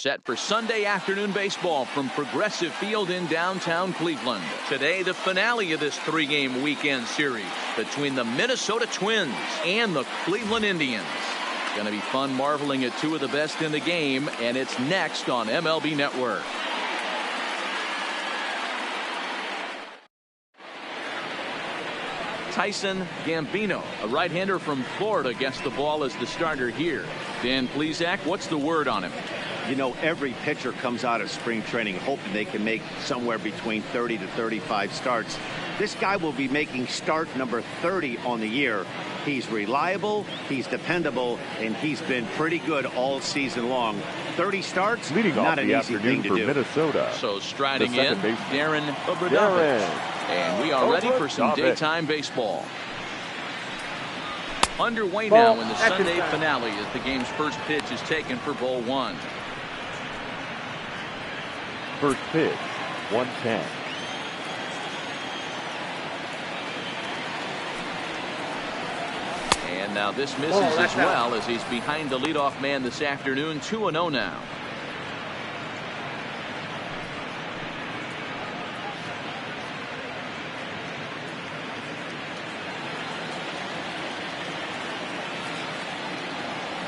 set for Sunday afternoon baseball from Progressive Field in downtown Cleveland. Today, the finale of this three-game weekend series between the Minnesota Twins and the Cleveland Indians. Going to be fun marveling at two of the best in the game, and it's next on MLB Network. Tyson Gambino, a right-hander from Florida, gets the ball as the starter here. Dan Plesac, what's the word on him? You know, every pitcher comes out of spring training hoping they can make somewhere between 30 to 35 starts. This guy will be making start number 30 on the year. He's reliable, he's dependable, and he's been pretty good all season long. 30 starts, leading not off an the easy afternoon thing to for do. Minnesota. So striding in, Darren Obradovich. Darren. And we are ready for some daytime baseball. Underway now in the Sunday finale as the game's first pitch is taken for ball one. First pitch, 110. And now this misses as well as he's behind the leadoff man this afternoon. 2-0 now.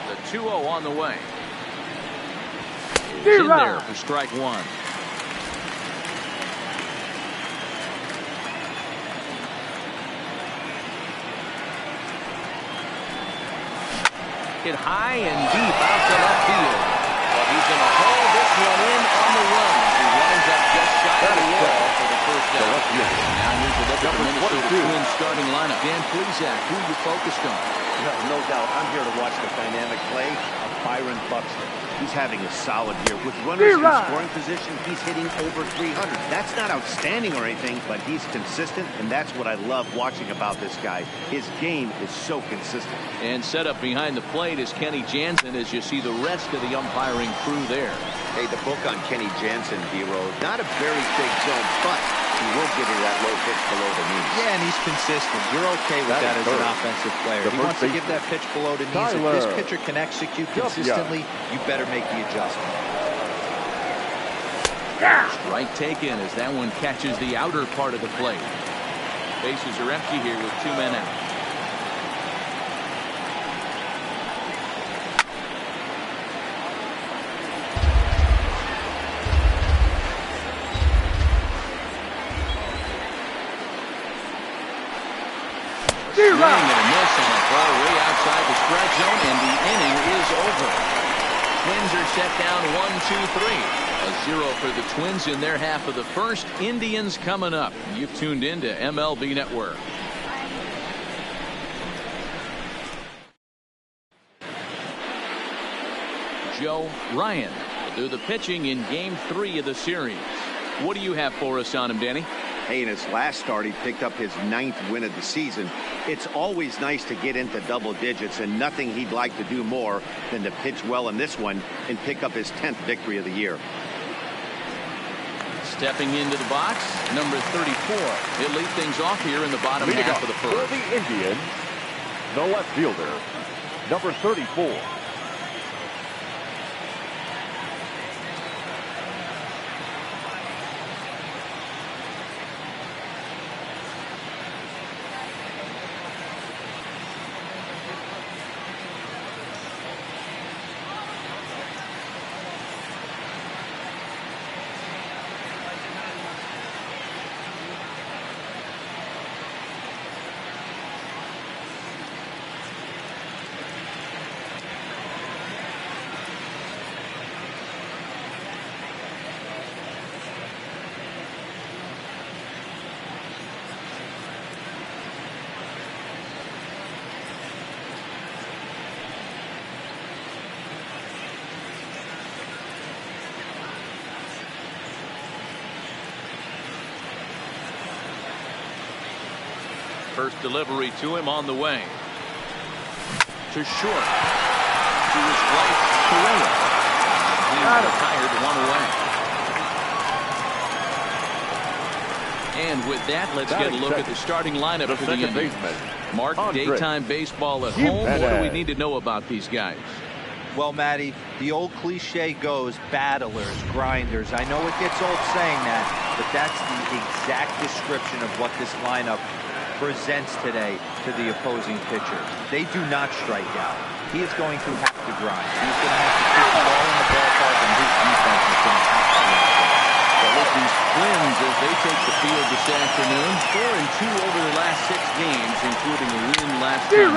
The 2-0 on the way. It's in there for strike one. Hit high and deep out to left field. But he's going to haul this one in on the run. He winds up just shy of the wall for the first out. Now here's a look at the Minnesota Twins starting lineup. Dan Plesac, who you focused on? No doubt. I'm here to watch the dynamic play of Byron Buxton. He's having a solid year. With runners in scoring position, he's hitting over 300. That's not outstanding or anything, but he's consistent, and that's what I love watching about this guy. His game is so consistent. And set up behind the plate is Kenny Jansen as you see the rest of the umpiring crew there. Hey, the book on Kenny Jansen, D-Row, not a very big zone, but he will give you that low pitch below the knees. Yeah, and he's consistent. You're okay with that as an offensive player. He wants to give that pitch below the knees. If this pitcher can execute consistently, you better make the adjustment. Strike taken as that one catches the outer part of the plate. Bases are empty here with two men out. Swing and a miss on a ball way outside the strike zone, and the inning is over. Twins are set down 1-2-3. A 0 for the Twins in their half of the first. Indians coming up. You've tuned in to MLB Network. Joe Ryan will do the pitching in Game 3 of the series. What do you have for us on him, Danny? Hey, in his last start, he picked up his 9th win of the season. It's always nice to get into double digits, and nothing he'd like to do more than to pitch well in this one and pick up his 10th victory of the year. Stepping into the box, number 34. He'll lead things off here in the bottom half of the first. For the Indians, the left fielder, number 34. First delivery to him on the way. To short. To his right, Correa. He retired one away. And with that, let's get a look at the starting lineup for the Indians. Mark, daytime baseball at home. What do we need to know about these guys? Well, Matty, the old cliche goes, battlers, grinders. I know it gets old saying that, but that's the exact description of what this lineup presents today to the opposing pitcher. They do not strike out. He is going to have to grind. He's going to have to keep the ball in the ballpark, and his defense is going to have to be out there. Well, with these Twins, as they take the field this afternoon, 4-2 over their last 6 games, including a win last time.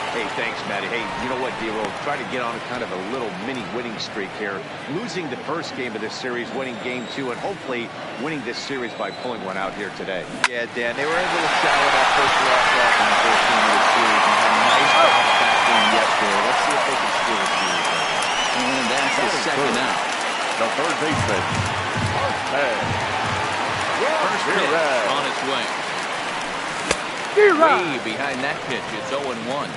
Hey, thanks, Matty. Hey, you know what, D-Roll? Try to get on a kind of a little mini winning streak here. Losing the first game of this series, winning game 2, and hopefully winning this series by pulling one out here today. Yeah, Dan, they were able to shower that first loss off in the first game of the series and had a nice bounce back game yesterday. Let's see if they can steal the series. And that's the second out. The third baseman. First pitch on its way. Way behind that pitch. It's 0-1.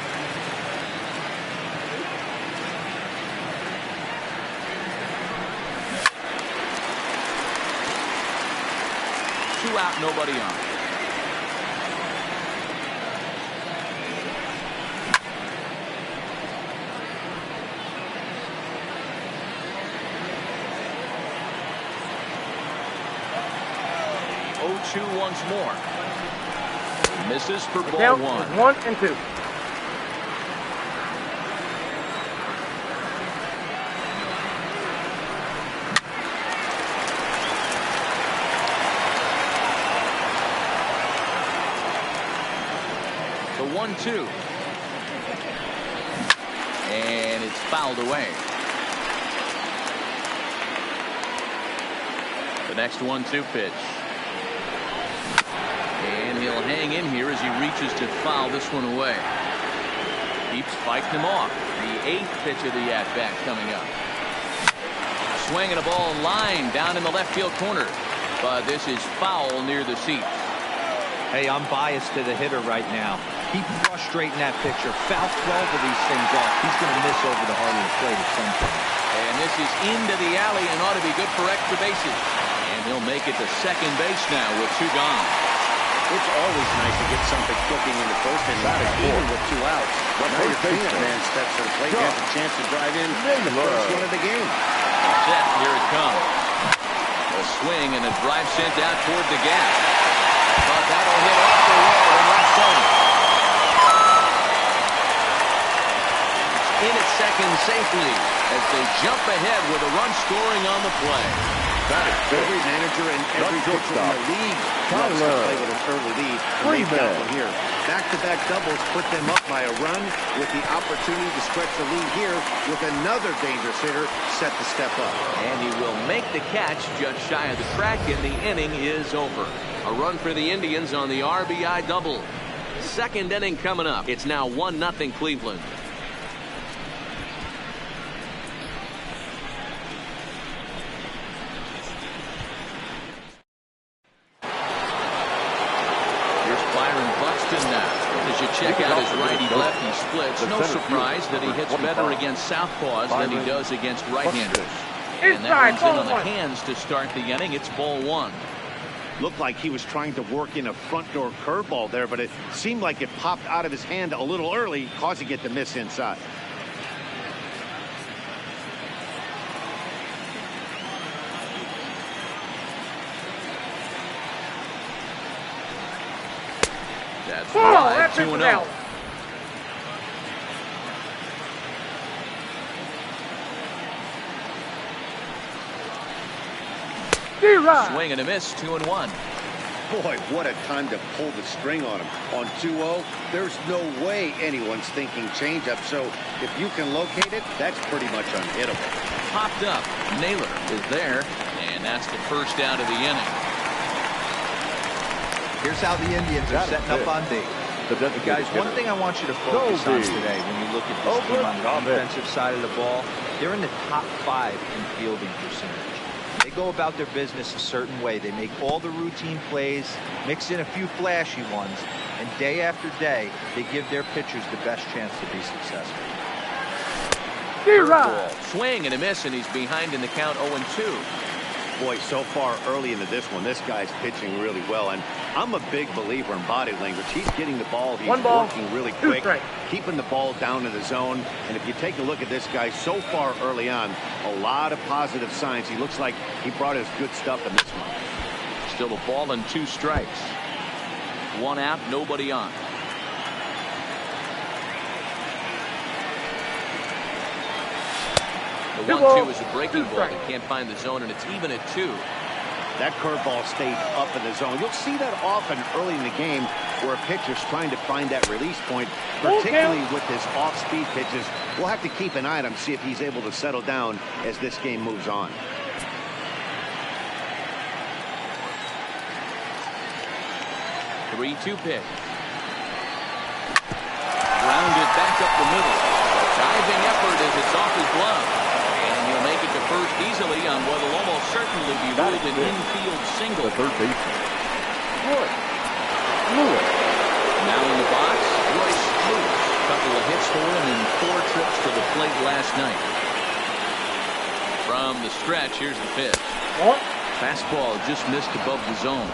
Two out, nobody on. Once more. Misses for ball 1. 1-2. The 1-2. And it's fouled away. The next 1-2 pitch. And he'll hang in here as he reaches to foul this one away. Keeps fighting him off. The 8th pitch of the at-bat coming up. Swinging a ball line down in the left field corner. But this is foul near the seat. Hey, I'm biased to the hitter right now. Keep frustrating that pitcher. Foul 12 of these things off. He's going to miss over the heart of the plate at some point. And this is into the alley and ought to be good for extra bases. And he'll make it to second base now with 2 gone. It's always nice to get something cooking in the first inning, even with 2 outs. But now your cleanup man steps to the plate, has a chance to drive in the first one of the game. Set, here it comes. A swing and a drive sent out toward the gap. But that'll hit off the wall in left center. In at second safely as they jump ahead with a run scoring on the play. Every manager and every pitcher in the league loves to play with an early lead. They've got one here. Back-to-back doubles put them up by a run with the opportunity to stretch the lead here with another dangerous hitter set to step up. And he will make the catch just shy of the track, and the inning is over. A run for the Indians on the RBI double. Second inning coming up. It's now 1-0 Cleveland. Check out his righty-lefty splits. No surprise that he hits better against southpaws than he does against right-handers. And that one's in on the hands to start the inning. It's ball 1. Looked like he was trying to work in a front door curveball there, but it seemed like it popped out of his hand a little early, causing it to miss inside. That's right, 2-0. Swing and a miss, 2-1. Boy, what a time to pull the string on him. On 2-0, there's no way anyone's thinking changeup, so if you can locate it, that's pretty much unhittable. Popped up. Naylor is there, and that's the first out of the inning. Here's how the Indians are setting up on D. Guys, one thing I want you to focus on today when you look at this team on the defensive side of the ball, they're in the top 5 in fielding percentage. They go about their business a certain way. They make all the routine plays, mix in a few flashy ones, and day after day, they give their pitchers the best chance to be successful. Curveball, swing and a miss, and he's behind in the count 0-2. Boy, so far early into this one, this guy's pitching really well. And I'm a big believer in body language. He's getting the ball. He's working really quick, keeping the ball down in the zone. And if you take a look at this guy so far early on, a lot of positive signs. He looks like he brought his good stuff in this one. Still a ball and 2 strikes. 1 out, nobody on. The 1-2 is a breaking ball. They can't find the zone, and it's even at 2. That curveball stayed up in the zone. You'll see that often early in the game where a pitcher's trying to find that release point, particularly with his off-speed pitches. We'll have to keep an eye on him, see if he's able to settle down as this game moves on. Three-2 pitch. Grounded back up the middle. Diving effort as it's off his glove. And he'll make it to first easily on what will almost certainly be ruled an infield single. The third baseman, Royce Lewis. Now in the box, Royce Lewis. A couple of hits for him in 4 trips to the plate last night. From the stretch, here's the pitch. Fastball just missed above the zone.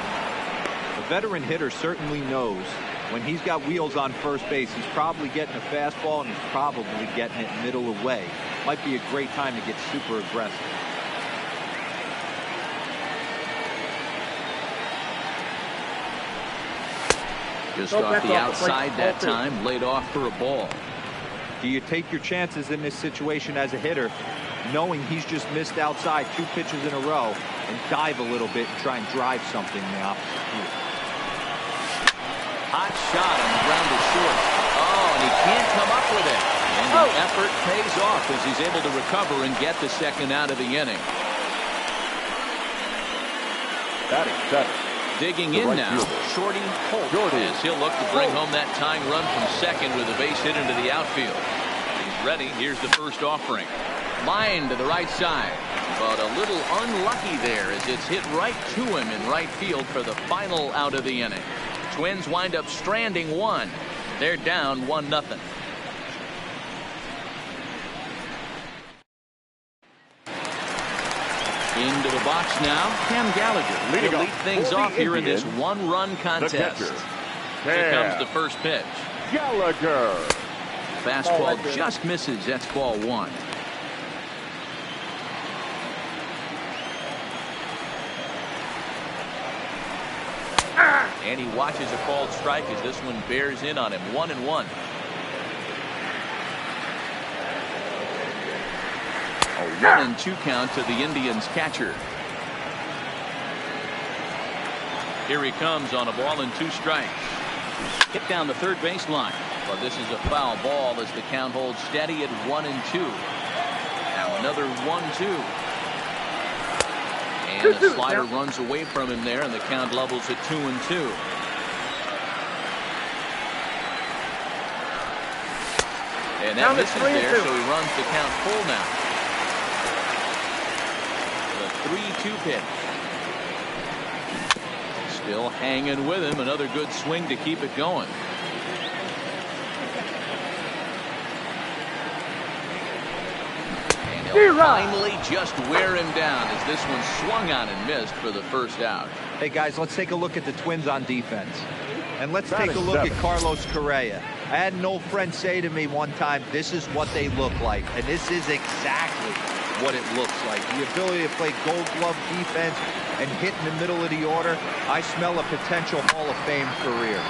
A veteran hitter certainly knows when he's got wheels on first base, he's probably getting a fastball and he's probably getting it middle away. Might be a great time to get super aggressive. Just off the outside that time, laid off for a ball. Do you take your chances in this situation as a hitter, knowing he's just missed outside 2 pitches in a row, and dive a little bit and try and drive something in the opposite field? Hot shot on the ground to short. Oh, and he can't come up with it. And the effort pays off as he's able to recover and get the second out of the inning. Batting 7. Digging in now, Shorty Holt is. He'll look to bring home that tying run from second with a base hit into the outfield. He's ready. Here's the first offering. Line to the right side. But a little unlucky there as it's hit right to him in right field for the final out of the inning. Twins wind up stranding 1. They're down 1-0. Into the box now, Cam Gallagher. He'll lead things off here in this 1-run contest. Here comes the first pitch. Gallagher. Fastball just misses. That's ball 1. And he watches a called strike as this one bears in on him. 1-1. A 1-2 count to the Indians catcher. Here he comes on a ball and 2 strikes. Hit down the third baseline. But this is a foul ball as the count holds steady at 1-2. Now another 1-2. And the slider runs away from him there, and the count levels at 2-2. And that misses there, so he runs the count full now. The 3-2 pitch. Still hanging with him. Another good swing to keep it going. He'll finally just wear him down as this one swung on and missed for the first out. Hey guys, let's take a look at the Twins on defense. And let's take a look at Carlos Correa. I had an old friend say to me one time, this is what they look like. And this is exactly what it looks like. The ability to play gold glove defense and hit in the middle of the order. I smell a potential Hall of Fame career.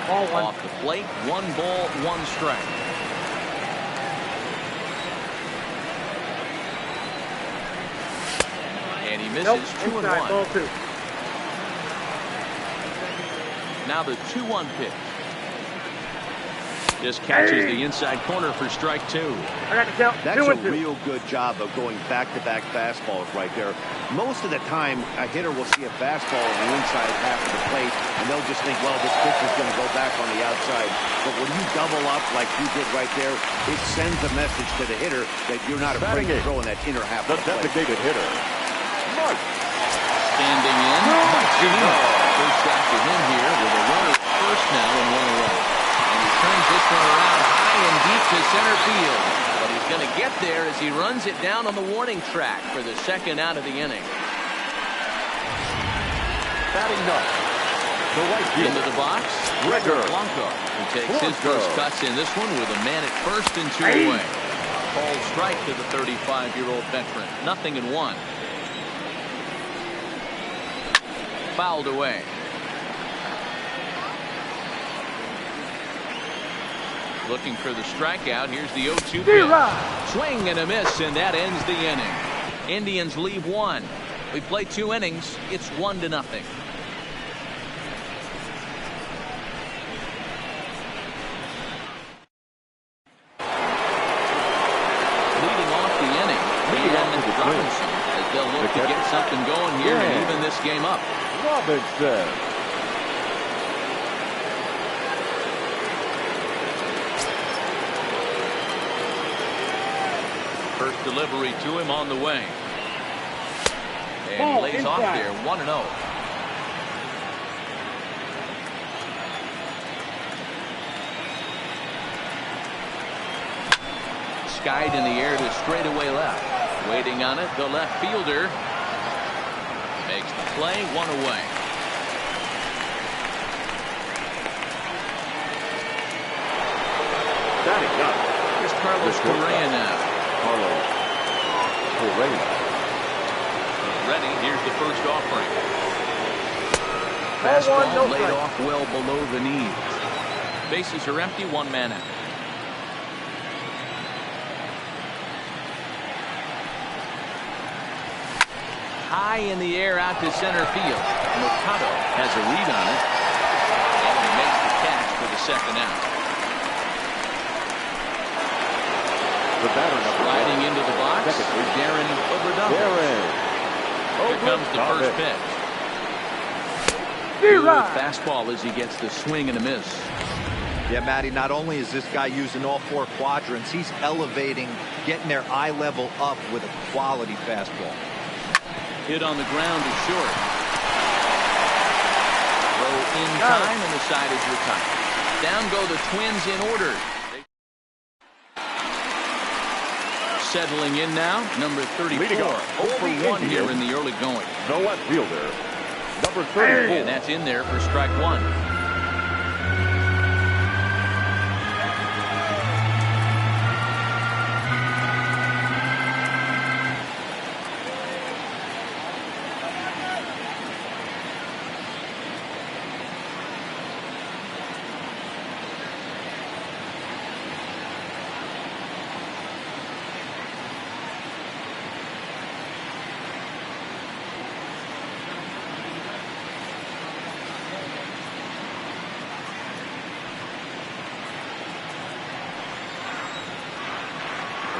Off the plate, 1 ball, 1 strike. And he misses. 2-1. Now the 2-1 pitch. Just catches the inside corner for strike 2. That's a real good job of going back-to-back fastballs right there. Most of the time, a hitter will see a fastball on the inside half of the plate, and they'll just think, well, this pitch is going to go back on the outside. But when you double up like you did right there, it sends a message to the hitter that you're not afraid of throwing that inner half of the plate. The designated hitter, Mike. Standing in, Mike Zunino. First shot to him here with a runner at first now and 1 away. And he turns Lines this one around high and deep to center field. But he's going to get there as he runs it down on the warning track for the second out of the inning. Batting ninth, the right fielder. Into the box, Gregor Blanco. He takes his first cuts in this one with a man at first and 2 away. Called strike to the 35-year-old veteran. 0-1. Fouled away. Looking for the strikeout. Here's the 0-2 pitch. Swing and a miss, and that ends the inning. Indians leave 1. We play 2 innings. It's 1-0. Leading off the inning, Leon Robinson, as they'll look to get something going here and even this game up. Robinson. First delivery to him on the way. And he lays off there, 1-0. Skied in the air to straightaway left. Waiting on it, the left fielder makes the play, 1 away. Batting ninth, Here's Carlos Correa now. Carlos Correa. Ready, here's the first offering. Fastball laid off well below the knees. Bases are empty, 1 man out. High in the air out to center field. Mercado has a read on it. And he makes the catch for the second out. The batter number Riding into the box, Darren Obradovich. Here comes the first pitch. Good fastball as he gets the swing and a miss. Yeah, Matty, not only is this guy using all 4 quadrants, he's elevating, getting their eye level up with a quality fastball. Hit on the ground is short. Throw in time and the side is retired. Down go the Twins in order. Settling in now, number 34. 0 for 1 here in the early going. The left fielder, number 34. And that's in there for strike 1.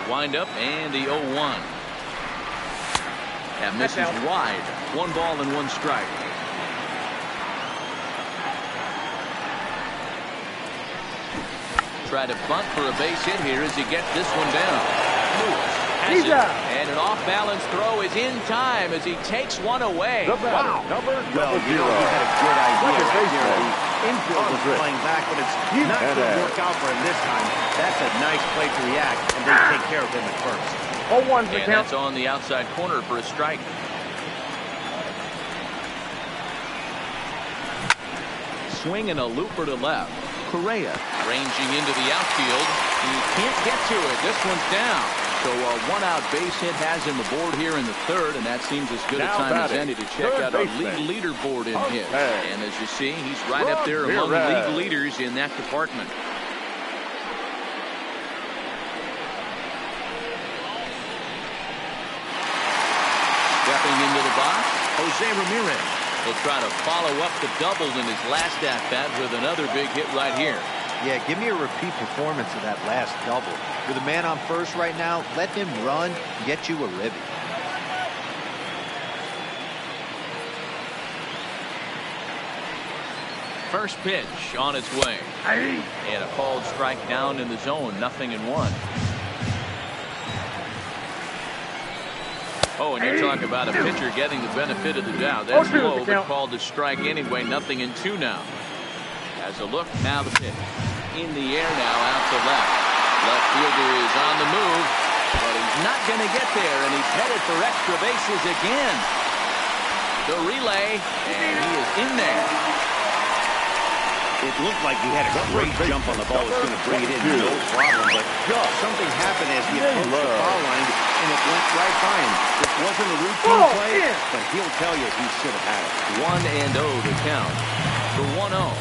Wind up and the 0-1. That misses wide. 1 ball and 1 strike. Try to bunt for a base hit here as he gets this one down. Lewis has it. And an off-balance throw is in time as he takes 1 away. The batter, number 0. You had a good idea right there. The infield was playing back, but it's not going to work out for him this time. That's a nice play to react and then take care of him at first. 0-1 for and that's on the outside corner for a strike. Swing and a looper to left. Correa ranging into the outfield. He can't get to it. This one's down. So a 1-out base hit has him aboard here in the 3rd, and that seems as good a time as any to check out our league leaderboard in hits. And as you see, he's right up there among the league leaders in that department. Stepping into the box, Jose Ramirez. He'll try to follow up the double in his last at-bat with another big hit right here. Yeah, give me a repeat performance of that last double. With a man on first right now, let him run, get you a ribby. First pitch on its way. And a called strike down in the zone, 0-1. Oh, and you talk about a pitcher getting the benefit of the doubt. That's low, but called a strike anyway. 0-2 now. As a look, now the pitch. in the air now out to left. Left fielder is on the move, but he's not going to get there, and he's headed for extra bases again. The relay, and he is in there. It looked like he had a great jump on the ball. He was going to bring it in, no problem. But something happened as he approached the foul line, and it went right by him. It wasn't a routine play, but he'll tell you he should have had it. 1-0 to count. The 1-0.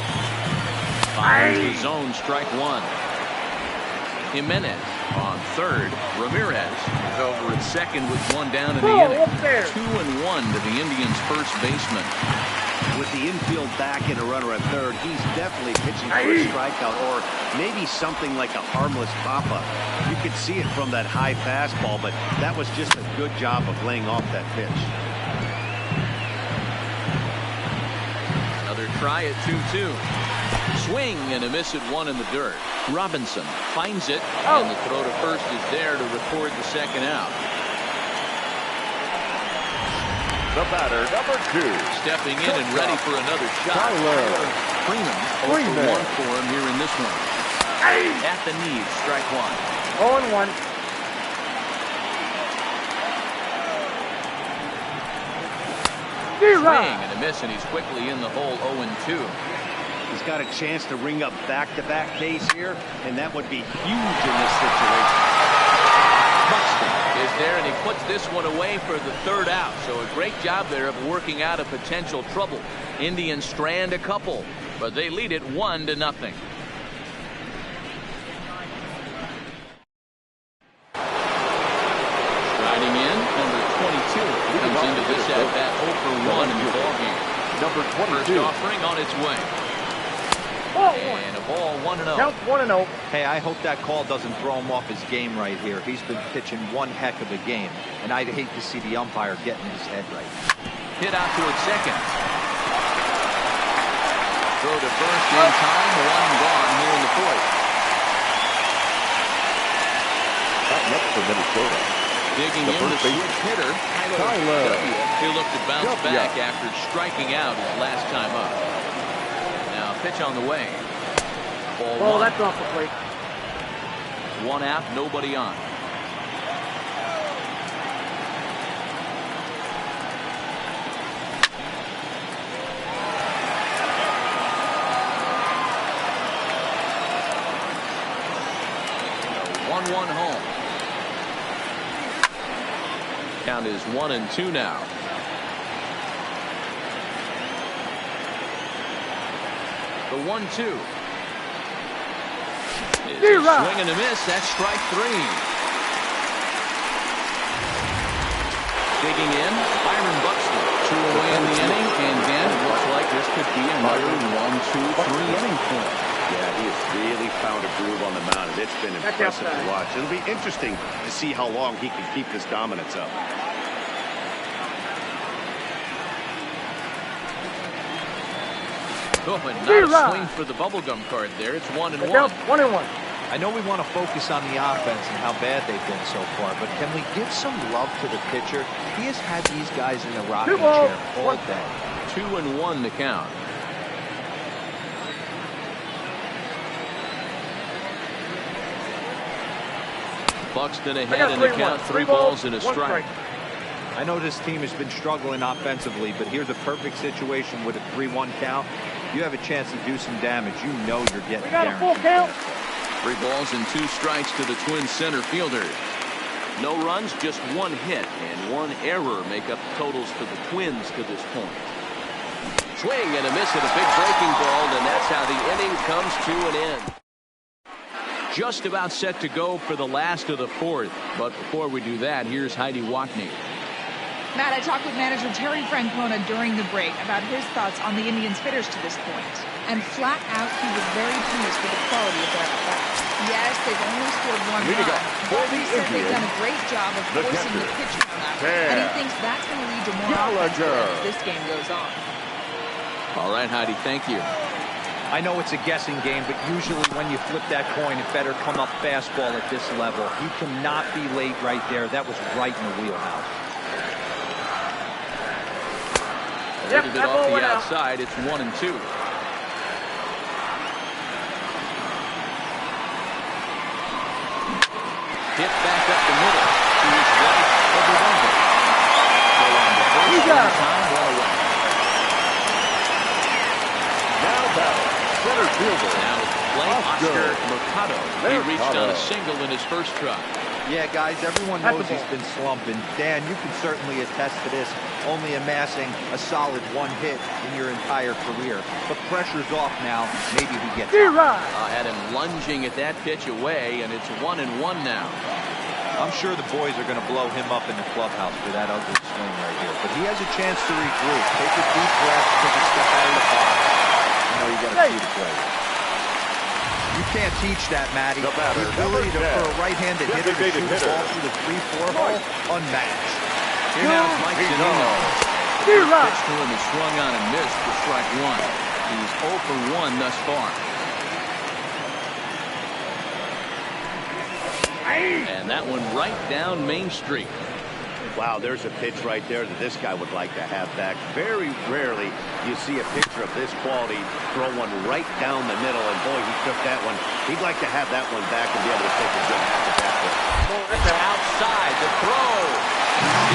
Finds the zone, strike one. Jimenez on third. Ramirez is over at second with one down in the inning. 2-1 to the Indians' first baseman. With the infield back and a runner at third, he's definitely pitching for a strikeout or maybe something like a harmless pop-up. You could see it from that high fastball, but that was just a good job of laying off that pitch. Another try at 2-2. Swing and a miss at one in the dirt. Robinson finds it, and the throw to first is there to record the second out. The batter, number 2. Stepping in and ready for another shot. Tyler Freeman. 0-1 for him here in this one. At the knees, strike one. 0-1. Swing and a miss, and he's quickly in the hole. 0-2. He's got a chance to ring up back-to-back Ks here, and that would be huge in this situation. Buxton is there, and he puts this one away for the third out. So a great job there of working out a potential trouble. Indians strand a couple, but they lead it 1-0. Riding in, number 22 comes into this at-bat 0 for 1 in the ballgame. Number 22. First offering on its way. And a ball 1-0. Count 1-0. Hey, I hope that call doesn't throw him off his game right here. He's been pitching one heck of a game, and I'd hate to see the umpire getting his head right. Hit out towards second. Throw to first in time. One gone here in the fourth. Up next for Minnesota. Digging in the switch hitter, Tyler. He looked to bounce back after striking out his last time up. Now pitch on the way. Ball one. That's off the plate. One out, nobody on. The 1-1 home. Count is 1-2 now. The 1-2. Swing and a miss. That's strike three. Digging in, Byron Buxton. 2 away in the inning, and then it looks like this could be another 1-2-3 inning point. Yeah, he has really found a groove on the mound, and it's been impressive to watch. It'll be interesting to see how long he can keep this dominance up. Oh, and not a swing for the bubblegum card there. It's 1-1. 1-1. I know we want to focus on the offense and how bad they've been so far, but can we give some love to the pitcher? He has had these guys in the rocking chair all day. 2-1 to count. Buxton ahead in the count. 3 balls and a strike. I know this team has been struggling offensively, but here's a perfect situation with a 3-1 count. You have a chance to do some damage. You know you're getting guaranteed. We got a full count. 3 balls and 2 strikes to the Twins center fielders. No runs, just 1 hit, and 1 error make up the totals for the Twins to this point. Swing and a miss at a big breaking ball, and that's how the inning comes to an end. Just about set to go for the last of the 4th, but before we do that, here's Heidi Watney. Matt, I talked with manager Terry Francona during the break about his thoughts on the Indians' hitters to this point. And flat out, he was very pleased with the quality of their at-bats. Yes, they've only scored 1 run, but he said they've done a great job of forcing the pitch count out. And he thinks that's going to lead to more offense as this game goes on. All right, Heidi, thank you. I know it's a guessing game, but usually when you flip that coin, it better come up fastball at this level. You cannot be late right there. That was right in the wheelhouse. A little bit off the outside. It's 1-2. Hit back up the middle to his right of the bumper. So on the first time, one away. Now battle, center fielder. Now at the plate, Oscar Mercado. He reached on a single in his first try. Yeah, guys, everyone knows he's been slumping. Dan, you can certainly attest to this, only amassing a solid one hit in your entire career. But pressure's off now. Maybe he gets it. Had him lunging at that pitch away, and it's 1-1 now. I'm sure the boys are going to blow him up in the clubhouse for that ugly swing right here. But he has a chance to regroup. Take a deep breath, take a step out of the box. You know, you got to see the play. You can't teach that, Matty. The ability for a right-handed hitter to shoot the ball through the 3-4 hole, unmatched. Here now is Mike Zunino. The pitch to him is swung on and missed for strike one. He's 0 for 1 thus far. And that one right down Main Street. Wow, there's a pitch right there that this guy would like to have back. Very rarely you see a pitcher of this quality throw one right down the middle, and boy, he took that one. He'd like to have that one back and be able to take a good half at that one. Morita outside, the throw.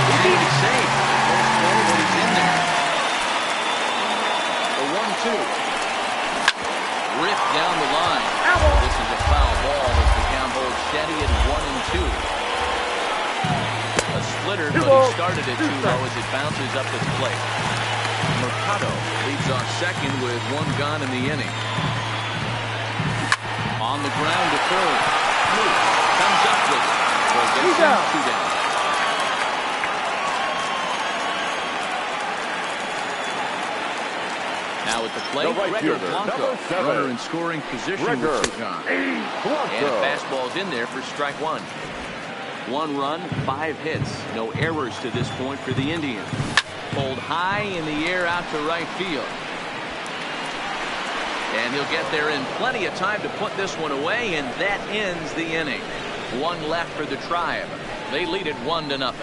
He's even safe. First throw, but he's in there. The 1-2. Ripped down the line. This is a foul ball as the count holds steady at 1-2. Splitter, but he started it too low as it bounces up the plate. Mercado leads off second with one gone in the inning. On the ground to third. Luke comes up with it. Well, gets him 2 down. Now at the plate, Gregor Blanco, runner in scoring position with 2 gone. And a fastball's in there for strike one. 1 run, 5 hits. No errors to this point for the Indians. Pulled high in the air out to right field. And he'll get there in plenty of time to put this one away, and that ends the inning. 1 left for the Tribe. They lead it 1-0.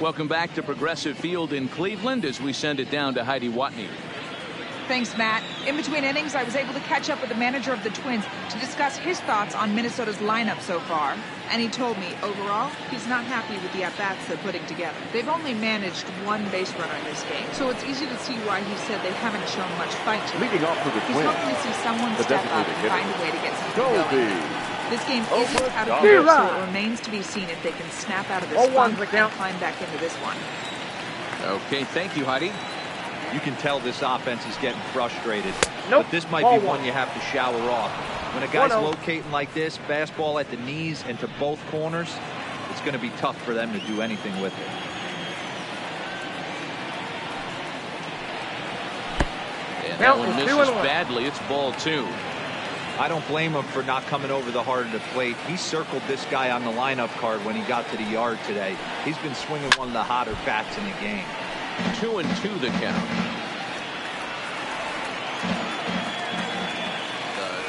Welcome back to Progressive Field in Cleveland as we send it down to Heidi Watney. Thanks, Matt. In between innings, I was able to catch up with the manager of the Twins to discuss his thoughts on Minnesota's lineup so far. And he told me, overall, he's not happy with the at-bats they're putting together. They've only managed 1 base runner in this game, so it's easy to see why he said they haven't shown much fight to them. Leading off for the He's Twins, hoping to see someone step up and find a way to get something going. This game isn't out of control, so it remains to be seen if they can snap out of this funk and climb back into this one. Okay, thank you, Heidi. You can tell this offense is getting frustrated. But this might be one you have to shower off. When a guy's locating like this, fastball at the knees and to both corners, it's going to be tough for them to do anything with it. And that one misses badly. It's ball 2. I don't blame him for not coming over the heart of the plate. He circled this guy on the lineup card when he got to the yard today. He's been swinging one of the hotter bats in the game. 2-2 the count.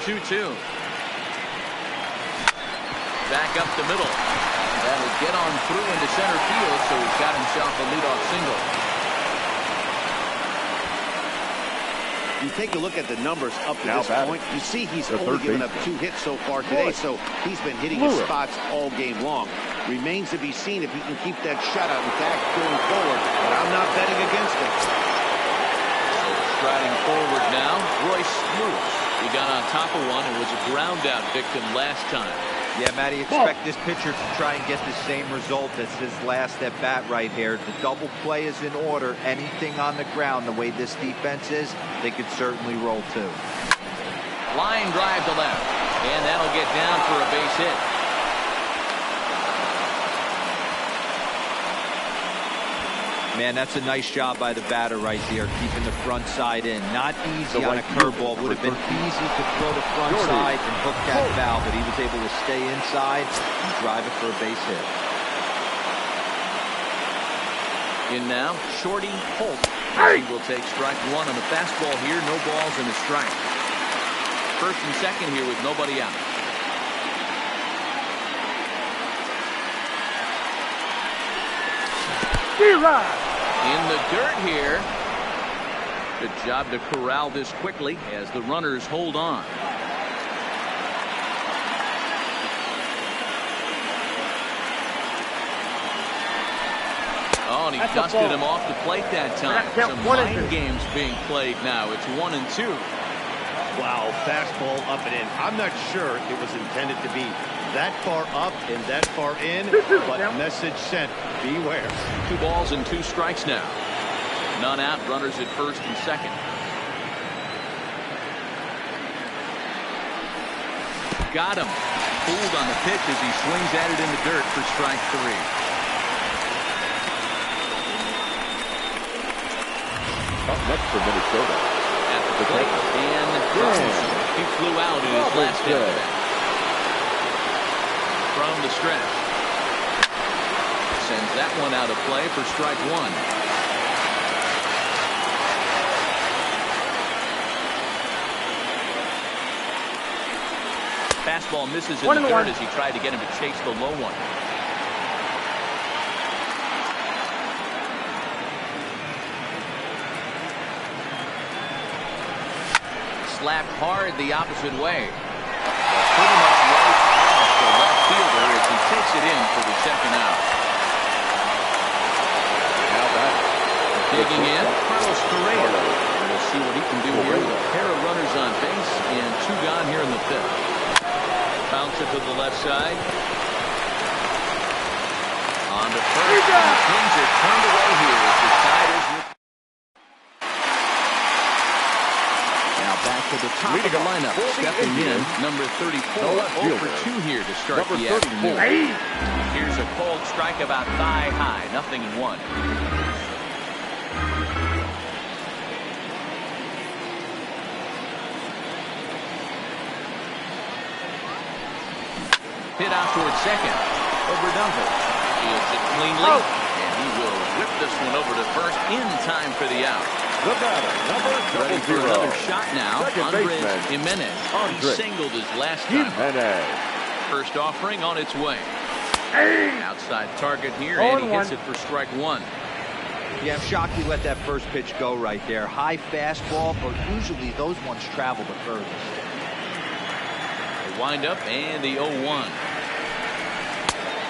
2-2. Back up the middle. That'll get on through into center field, so he's got himself a leadoff single. You take a look at the numbers up to this point. You see he's only given up 2 hits so far today, so he's been hitting his spots all game long. Remains to be seen if he can keep that shutout intact going forward, but I'm not betting against him. So striding forward now, Royce Lewis. He got on top of one and was a ground out victim last time. Yeah, Matty, expect this pitcher to try and get the same result as his last at bat right here. The double play is in order. Anything on the ground, the way this defense is, they could certainly roll 2. Line drive to left, and that'll get down for a base hit. Man, that's a nice job by the batter right there, keeping the front side in. Not easy on a curveball. Would have been easy to throw the front side and hook that foul, but he was able to stay inside and drive it for a base hit. In now, Shorty Holt. He will take strike 1 on the fastball here. No balls and a strike. First and second here with nobody out. In the dirt here. Good job to corral this quickly as the runners hold on. Oh, and he dusted him off the plate that time. Some mind games being played now. It's 1-2. Wow, fastball up and in. I'm not sure it was intended to be that far up and that far in, but message sent. Beware. 2 balls and 2 strikes now. None out. Runners at first and second. Got him. Fooled on the pitch as he swings at it in the dirt for strike 3. Up next for Minnesota. At the plate, and he flew out in his last hit. From the stretch. Sends that one out of play for strike 1. Fastball misses in the dirt as he tried to get him to chase the low one. Slapped hard the opposite way. Pretty much right off the left fielder as he takes it in for the second out. Now back. Digging in, Carlos Correa. And we'll see what he can do here with a pair of runners on base and 2 gone here in the 5th. Bounce it to the left side. On to first. And the Twins are turned away here as the side is with. Now back to the top of the lineup. Stepping in, number 34. 0 for 2 here to start the afternoon. Here's a cold strike about thigh high. 0-1. Hit out towards second. Overdunkel fields it cleanly, and he will whip this one over to first in time for the out. The batter, number Ready for another shot now. Andres Gimenez. He singled his last time. First offering on its way. Outside target here, and he hits it for strike 1. Yeah, I'm shocked he let that first pitch go right there. High fastball, but usually those ones travel the furthest. The windup and the 0-1.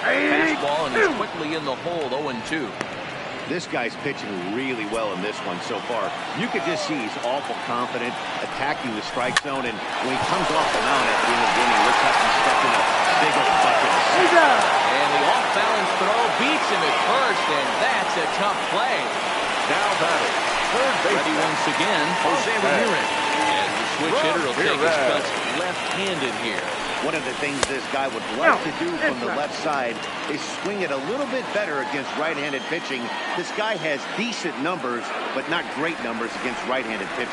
Fastball, and he's quickly in the hole. 0-2. This guy's pitching really well in this one so far. You could just see he's awful confident, attacking the strike zone, and when he comes off the mound at the end of the game, he looks like he's stuck in a big old bucket. And the off-balance throw beats him at first, and that's a tough play. Now batting, third base. Ready once again, Jose Ramirez. And the switch hitter will take his cuts left-handed here. One of the things this guy would like to do from the left side is swing it a little bit better against right-handed pitching. This guy has decent numbers, but not great numbers against right-handed pitchers.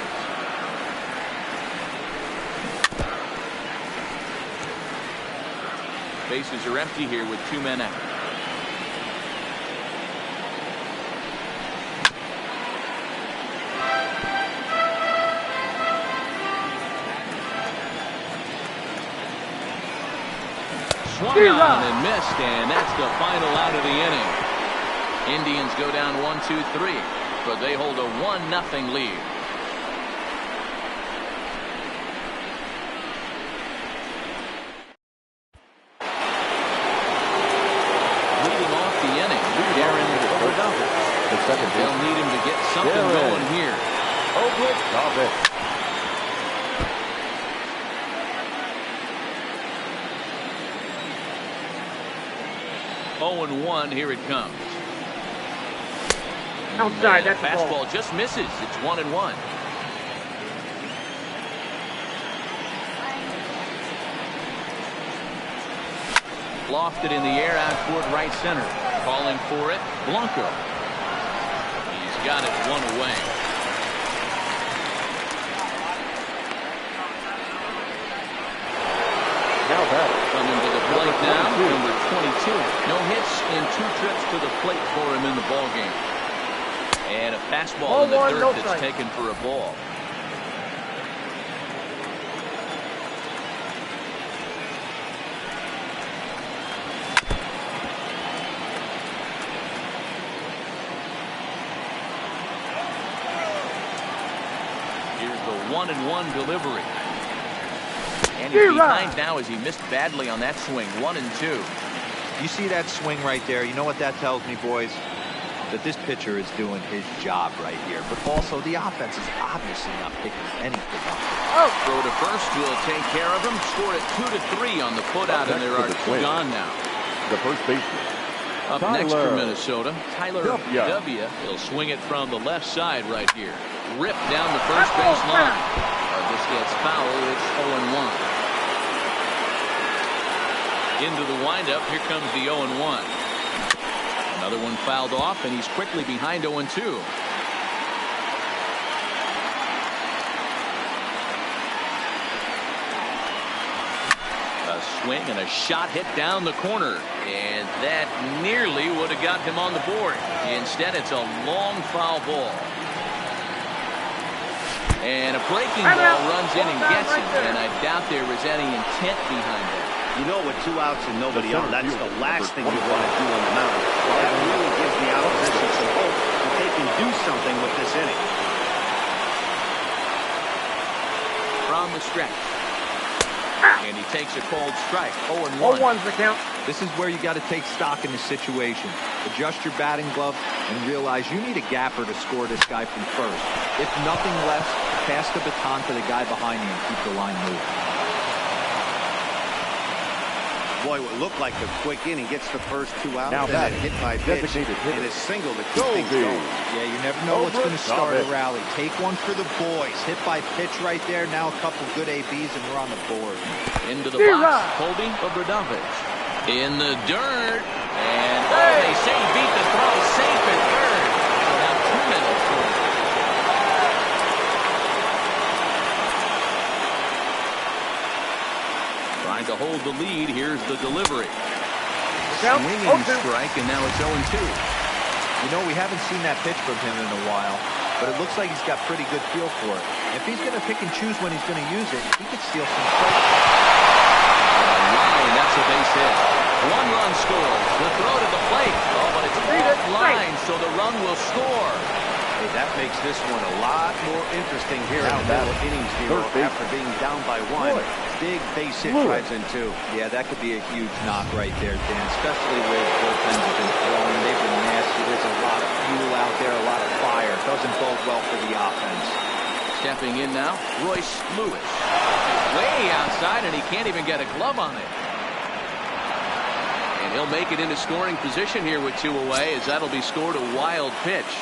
Bases are empty here with 2 men out. Swung on and missed, and that's the final out of the inning. Indians go down 1-2-3, but they hold a 1-0 lead. Leading off the inning, Darren Overdunkel. They'll need him to get something going here. Overdunkel. 0-1, here it comes. Outside, that's fastball just misses. It's 1-1. Lofted in the air out toward right center. Calling for it, Blanco. He's got it 1 away. Now batting. Coming to the plate now, number 22. No hits and 2 trips to the plate for him in the ballgame. And a fastball in the dirt that's taken for a ball. Here's the 1-1 delivery. And he's behind now as he missed badly on that swing. 1-2. You see that swing right there? You know what that tells me, boys? That this pitcher is doing his job right here. But also, the offense is obviously not picking anything up. Throw to first will take care of him. Scored it 2-3 on the putout, and there are 2 gone now. The first baseman. Up next for Minnesota, Tyler W. He'll swing it from the left side right here. Ripped down the first base line. This gets fouled. It's 0-1. Into the windup. Here comes the 0-1. Another one fouled off, and he's quickly behind 0-2. A swing and a shot hit down the corner, and that nearly would have got him on the board. Instead, it's a long foul ball. And a breaking ball runs in and gets him, and I doubt there was any intent behind that. You know, with 2 outs and nobody on, that's the last thing you want to do on the mound. That really gives the opposition some hope that they can do something with this inning. From the stretch. And he takes a cold strike. 0-1. 0-1's the count. This is where you got to take stock in the situation. Adjust your batting glove and realize you need a gapper to score this guy from first. If nothing less, pass the baton to the guy behind you and keep the line moving. Boy, it looked like a quick inning. Gets the first 2 outs Now and then hit by pitch and a single to keep things going. Yeah, you never know what's going to start a rally. Take one for the boys. Hit by pitch right there. Now a couple good ABs and we're on the board. Into the box, Colby Obradovich. In the dirt. And they say he beat the throw safe at third. About 2 minutes. Trying to hold the lead. Here's the delivery. Swinging strike, and now it's 0-2. You know, we haven't seen that pitch from him in a while, but it looks like he's got pretty good feel for it. If he's going to pick and choose when he's going to use it, he could steal some strikes. Line, that's a base hit. 1 run scores. The throw to the plate. Oh, but it's offline, so the run will score. Hey, that makes this one a lot more interesting here in the middle innings, after being down by 1. Big base hit drives in 2. Yeah, that could be a huge knock right there, Dan, especially with bullpens have been throwing. They've been nasty. There's a lot of fuel out there, a lot of fire. Doesn't bode well for the offense. Stepping in now, Royce Lewis. Way outside, and he can't even get a glove on it. And he'll make it into scoring position here with 2 away, as that'll be scored a wild pitch.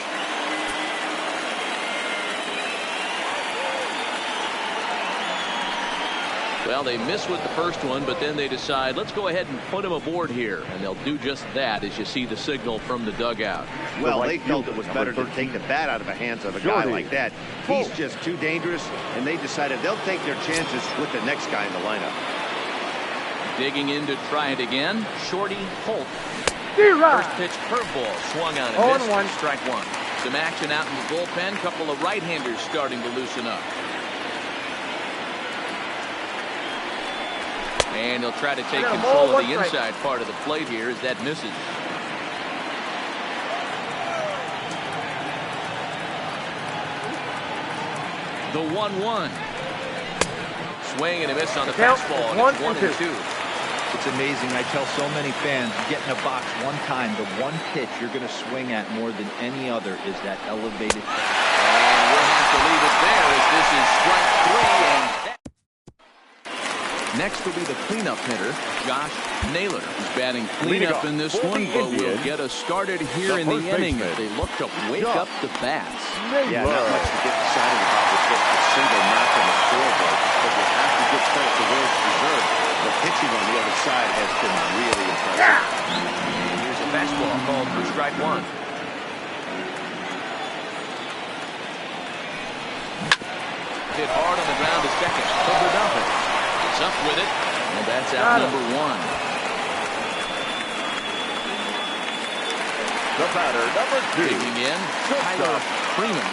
Well, they miss with the first one, but then they decide, let's go ahead and put him aboard here. And they'll do just that as you see the signal from the dugout. Well, they felt it was better to take the bat out of the hands of a guy like that. He's just too dangerous, and they decided they'll take their chances with the next guy in the lineup. Digging in to try it again, Shorty Holt. First pitch curveball swung on and missed. Strike 1. Some action out in the bullpen. Couple of right-handers starting to loosen up. And he'll try to take control of the inside part of the plate here as that misses. The 1-1. Swing and a miss on the fastball. 1-2. It's amazing. I tell so many fans, you get in a box one time, the one pitch you're going to swing at more than any other is that elevated. And we'll have to leave it there as this is strike 3. And next will be the cleanup hitter, Josh Naylor. He's batting cleanup in this one, but will get us started here in the inning. They look to wake up the bats. Yeah, not much to get excited about with just a single knock on the scoreboard, but you have to give credit to where it's deserved. The pitching on the other side has been really impressive. And here's a fastball called for strike 1. Hit hard on the ground to second. Obradovich. Up with it, and that's out number 1. The batter, number 2. Digging in, Tyler Freeman.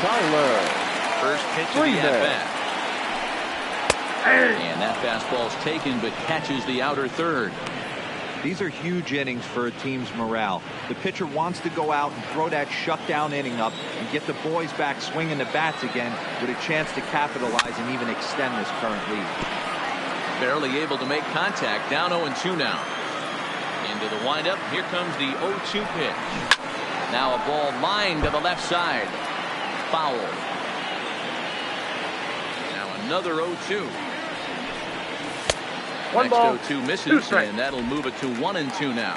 First pitch of the at-bat. And that fastball's taken, but catches the outer third. These are huge innings for a team's morale. The pitcher wants to go out and throw that shutdown inning up and get the boys back swinging the bats again with a chance to capitalize and even extend this current lead. Barely able to make contact. Down 0-2 now. Into the windup. Here comes the 0-2 pitch. Now a ball lined to the left side. Foul. Now another 0-2. Next 0-2 misses, and that'll move it to 1-2 now.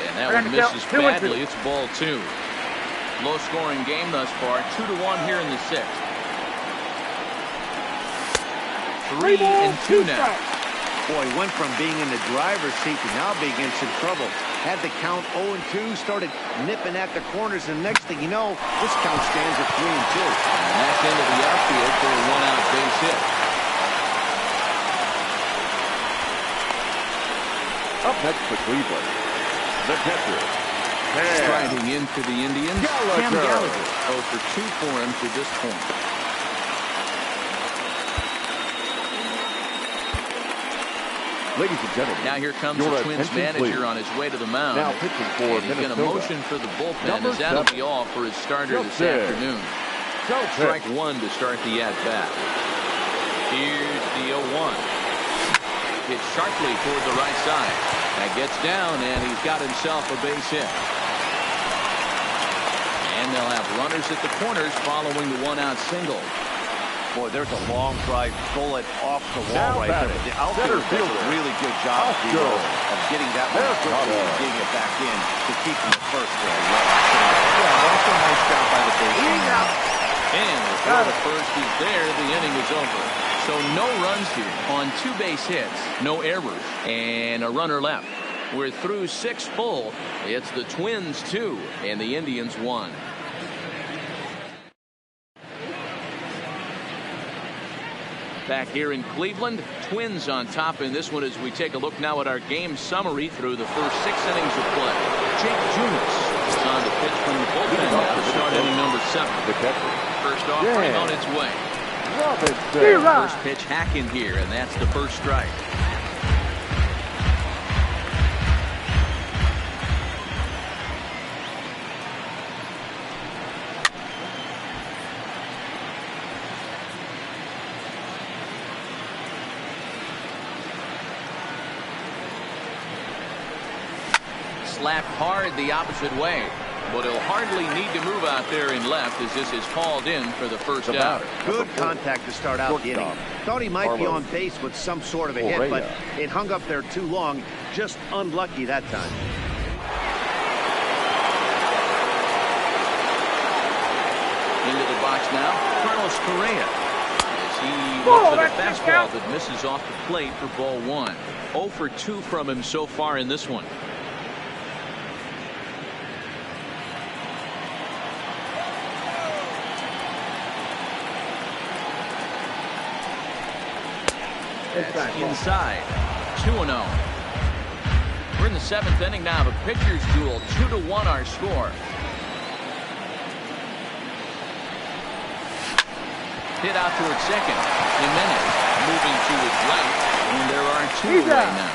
And that one misses badly. It's ball 2. Low scoring game thus far. 2-1 here in the 6th. 3-2 now. Boy, went from being in the driver's seat to now being in some trouble. Had the count 0-2, started nipping at the corners, and next thing you know, this count stands at 3-2. And that's into the outfield for a 1-out base hit. Up next for Cleveland, the catcher. Striding in for the Indians, Cam Gallagher. 0 for 2 for him to this point. Ladies and gentlemen, now here comes the Twins manager on his way to the mound. Now pitching for Minnesota. He's going to motion for the bullpen, as that'll be all for his starter this afternoon. Strike 1 to start the at-bat. Here's the 0-1. Hit sharply toward the right side. That gets down, and he's got himself a base hit. And they'll have runners at the corners following the 1-out single. Boy, there's a long drive bullet off the wall right there. The outfielder does a really good job of getting that one quickly and getting it back in to keep him at first there. Yeah, also a nice job by the base. And before the first is there, the inning is over. So no runs here on 2 base hits, no errors, and a runner left. We're through 6 full. It's the Twins 2 and the Indians 1. Back here in Cleveland, Twins on top in this one as we take a look now at our game summary through the first 6 innings of play. Jake Junis is on the pitch from the bullpen now to start inning number 7. First offering on its way. First pitch hack in here, and that's the first strike. Slapped hard the opposite way, but he'll hardly need to move out there in left as this is called in for the first out. Good contact to start out the inning. Thought he might be on base with some sort of a hit, but it hung up there too long. Just unlucky that time. Into the box now, Carlos Correa. As he looks at a fastball that misses off the plate for ball 1. 0 for 2 from him so far in this one. That's inside. 2-0. We're in the 7th inning now. The pitcher's duel. 2-1 our score. Hit out toward second. Jimenez moving to his right. And there are 2 away now.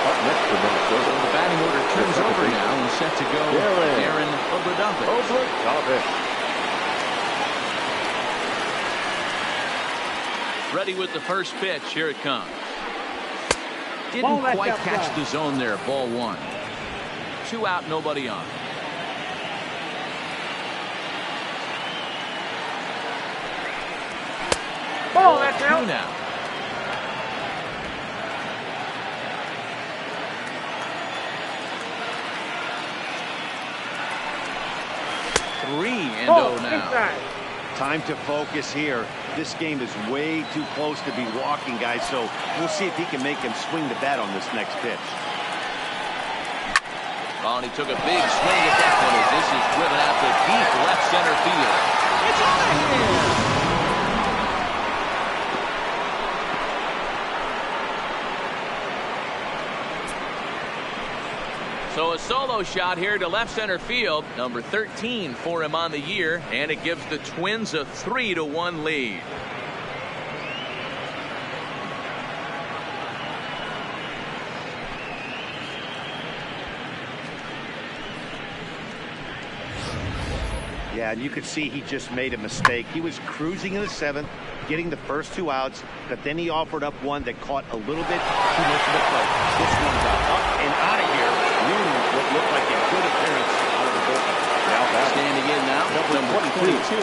Up next for Minnesota. The batting order turns over now and set to go Aaron Oberdovic. Ready with the first pitch. Here it comes. Didn't quite catch the zone there. Ball 1. 2 out, nobody on. Ball 2 now. Three and 0 now. Time to focus here. This game is way too close to be walking, guys, so we'll see if he can make him swing the bat on this next pitch. Oh, and he took a big swing at that one as this is driven out to deep left center field. It's out of here. So a solo shot here to left center field, number 13 for him on the year, and it gives the Twins a 3-1 lead. Yeah, and you could see he just made a mistake. He was cruising in the 7th, getting the first 2 outs, but then he offered up one that caught a little bit too much of the plate. This one's up and out of here. Ruining what looked like a good appearance out of the bullpen. Now standing in now, number 22.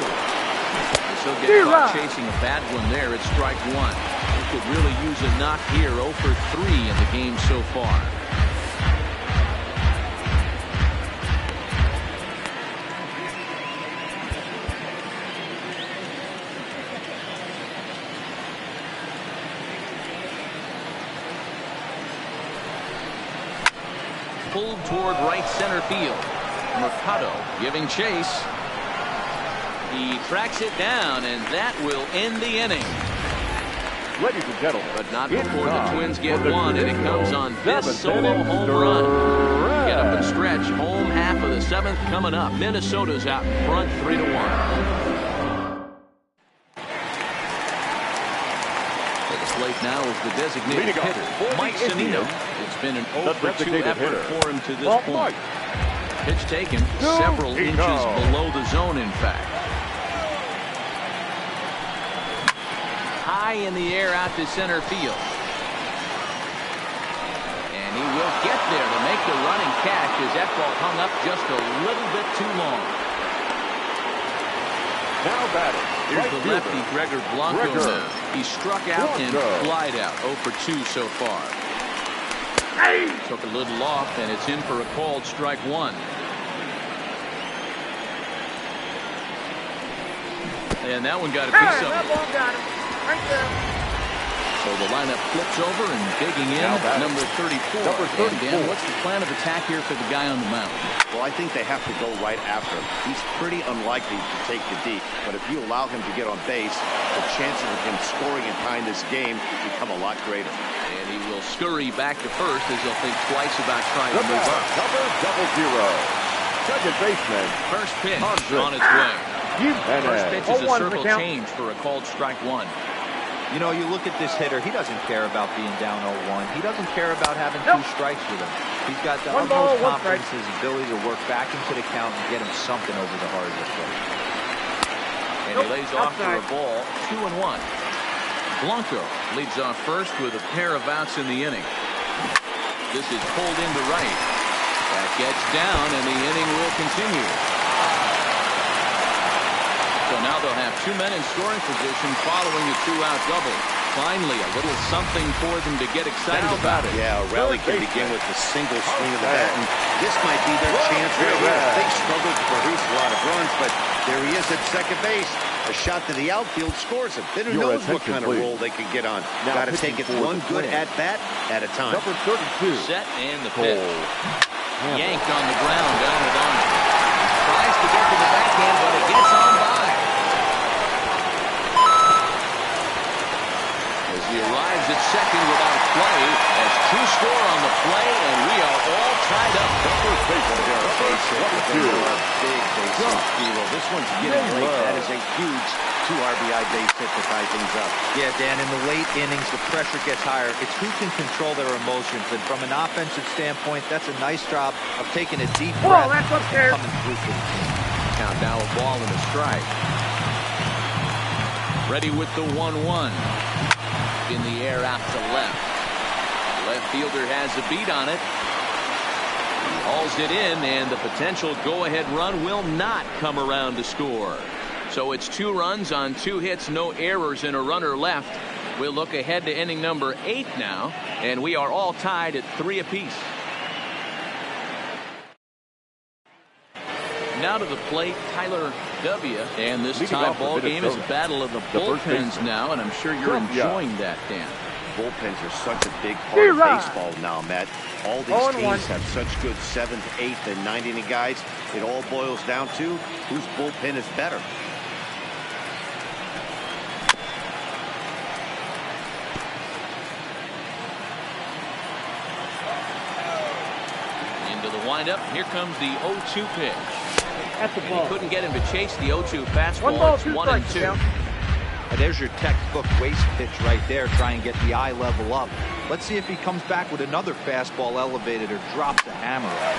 He'll get caught chasing a bad one there. It's strike 1. He could really use a knock here. 0 for 3 in the game so far. Pulled toward right center field. Mercado giving chase. He tracks it down, and that will end the inning. Ladies and gentlemen, but not before the Twins get one, and it comes on this solo home run. Get up and stretch. Home half of the 7th coming up. Minnesota's out in front 3-1. Plate now is the designated hitter, Mike Sonnino. It's been an 0 for 2 effort for him to this point. Pitch taken several inches below the zone, in fact. High in the air out to center field. And he will get there to make the running catch as that ball hung up just a little bit too long. Now batting. Here's the lefty, Gregor Blanco now. He struck out and flied out. 0 for 2 so far. Took a little off, and it's in for a called strike 1. And that one got a piece of it. That ball got him. Right there. So the lineup flips over and digging in, number 34. And Dan, what's the plan of attack here for the guy on the mound? Well, I think they have to go right after him. He's pretty unlikely to take the deep, but if you allow him to get on base, the chances of him scoring and tying this game become a lot greater. And he will scurry back to first as he'll think twice about trying to move up. Number 00. Second baseman. First pitch on its way. First pitch is a circle change for a called strike 1. You know, you look at this hitter, he doesn't care about being down 0-1. He doesn't care about having 2 strikes with him. He's got the utmost confidence in his ability to work back into the count and get him something over the hard plate. And he lays off for a ball, 2-1. Blanco leads off first with a pair of outs in the inning. This is pulled into right. That gets down, and the inning will continue. So now they'll have 2 men in scoring position following a 2-out double. Finally, a little something for them to get excited about it. Yeah, a rally can begin with a single swing of the bat, and this might be their chance right here. They struggled to produce a lot of runs, but there he is at second base. A shot to the outfield scores him. Then who knows what kind of roll they can get on. Got to take it one good at-bat at a time. Number 32. Set and the pitch. Yanked on the ground, down and on. Tries to get to the backhand, but it gets on by. He arrives at second without a play. Has 2 score on the play, and we are all tied up. This one's getting late. That is a huge 2 RBI base hit to tie things up. Yeah, Dan, in the late innings, the pressure gets higher. It's who can control their emotions. And from an offensive standpoint, that's a nice job of taking a deep breath and coming through for the team. Count now a ball and a strike. Ready with the 1-1. In the air out to left. Left fielder has a beat on it. Hauls it in, and the potential go-ahead run will not come around to score. So it's 2 runs on 2 hits, no errors, and a runner left. We'll look ahead to inning number 8 now, and we are all tied at 3 apiece. Now to the plate, Tyler W. And this tie ball game is a battle of the bullpens now, and I'm sure you're enjoying that, Dan. Bullpens are such a big part of baseball now, Matt. All these teams have such good 7th, 8th, and 9th inning guys. It all boils down to whose bullpen is better. Into the windup. Here comes the 0-2 pitch. That's the And ball. he couldn't get him to chase the 0-2 fastball. One ball, It's 2 1 and strikes. 2. Down. There's your textbook waist pitch right there. Try and get the eye level up. Let's see if he comes back with another fastball elevated or drops the hammer out.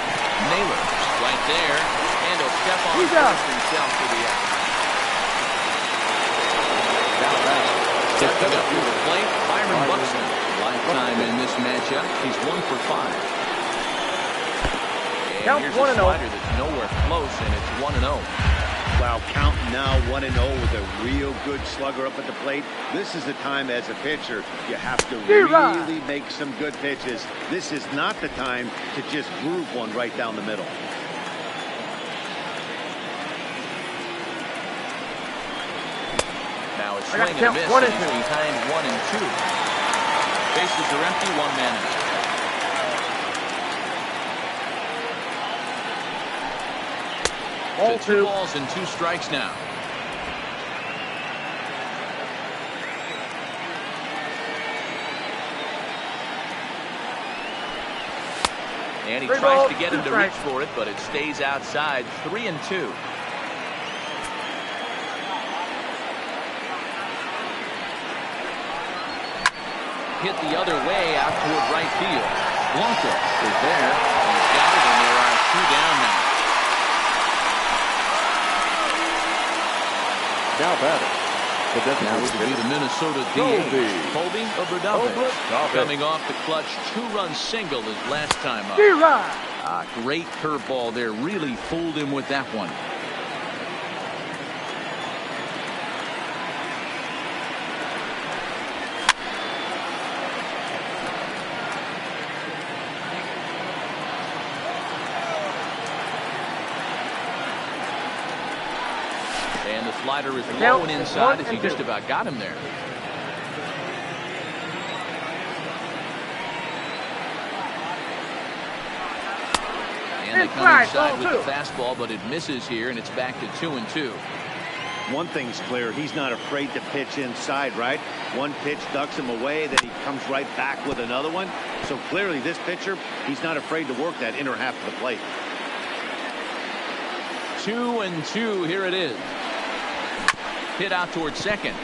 Naylor right there. And he'll step on He's out. first himself to the out. Now that's Stepping up to the plate, Byron Buxton. Lifetime in this matchup. He's 1 for 5. And Count here's 1 a and 0. slider that's nowhere close, and it's 1 and 0. Wow, count now 1-0 with a real good slugger up at the plate. This is the time as a pitcher you have to really make some good pitches. This is not the time to just groove one right down the middle. Now a I swing got and a count miss. 1 and He's 2. behind 1 and 2. Bases are empty, 1 man out. Ball So 2. 2 balls and 2 strikes now. And he 3 tries balls, to get 2 him to reach strikes. for it, but it stays outside. 3 and 2. Hit the other way out toward right field. Blanca is there. He's got it, and there are 2 down now. Now batting. The Now designated it will be the hitter, Minnesota Colby. DH, Colby Obradovich, Obradovich. coming off the clutch 2-run single his last time up. D-Rod. Great curveball there. Really fooled him with that one. And the slider is low and inside as he just about got him there. And they come inside with the fastball, but it misses here, and it's back to 2 and 2. One thing's clear, he's not afraid to pitch inside, right? One pitch ducks him away, then he comes right back with another one. So clearly this pitcher, he's not afraid to work that inner half of the plate. 2 and 2, here it is. Hit out towards second. On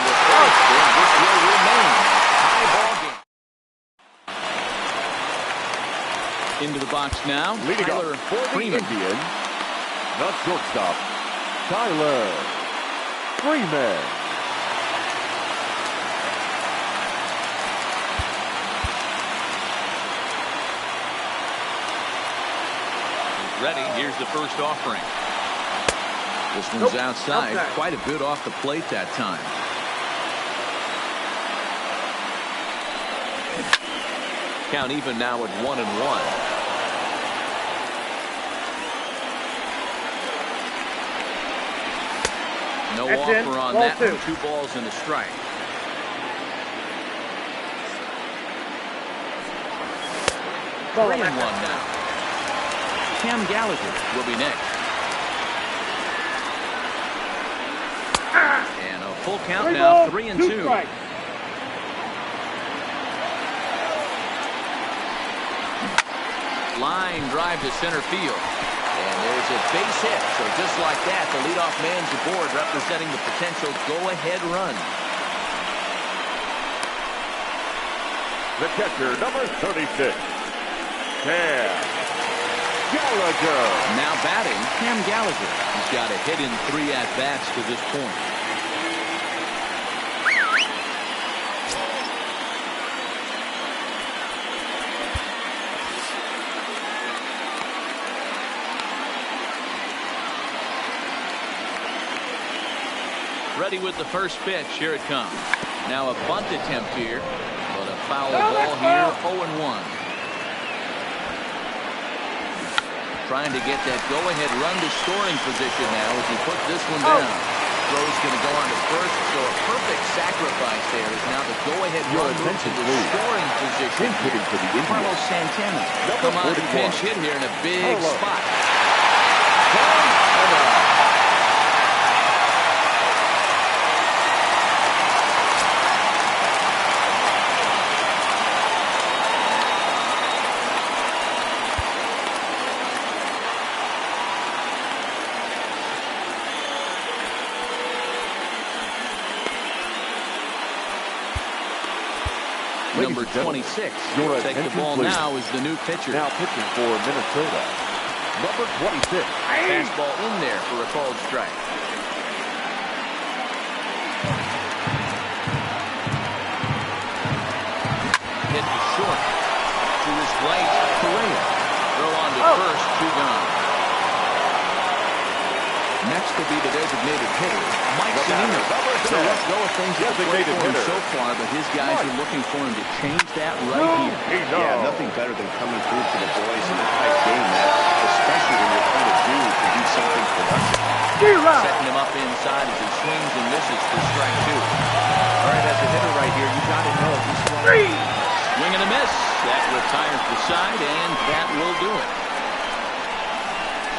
the first, and this will remain. High ball game. Into the box now. Leading Tyler up for the Freeman. Indians, the shortstop, Tyler Freeman. He's ready. Here's the first offering. This one's outside. Quite a bit off the plate that time. Count even now at 1 and 1. No That's offer it. on Ball that 2. one. 2 balls and a strike. Ball 3 and 1 back. now. Cam Gallagher will be next. And a full count 3 now. balls, 3 and 2 2. strikes. Line drive to center field. And there's a base hit. So just like that, the leadoff man's aboard, representing the potential go-ahead run. The catcher, number 36, Cam Gallagher. Now batting, Cam Gallagher. He's got a hit in 3 at-bats to this point. Ready with the first pitch. Here it comes. Now a bunt attempt here, but a foul ball here. 0-1. Trying to get that go-ahead run to scoring position now as he puts this one down. Throw's going to go on to first, so a perfect sacrifice there is now the go-ahead run moves into the scoring position. Hitting for the Indians, Carlos Santana. Number Come on, 41. pinch hit here in a big Carlos. spot. number 26. Take the ball now is the new pitcher. Now pitching for Minnesota, number 26. Fastball in there for a called strike. Hit to short. To his right, Correa. Throw on to first, 2 gone. Next will be the designated hitter, Mike Zunino. So let's go with things that worked for him so far, but his guys are looking for him to change that right here. Yeah, nothing better than coming through for the boys in a tight game, Matt, especially when you're trying to do something productive. Setting him up inside as he swings and misses for strike 2. All right, as a hitter right here, you got to know if he's going. Swing and a miss. That retires the side, and that will do it.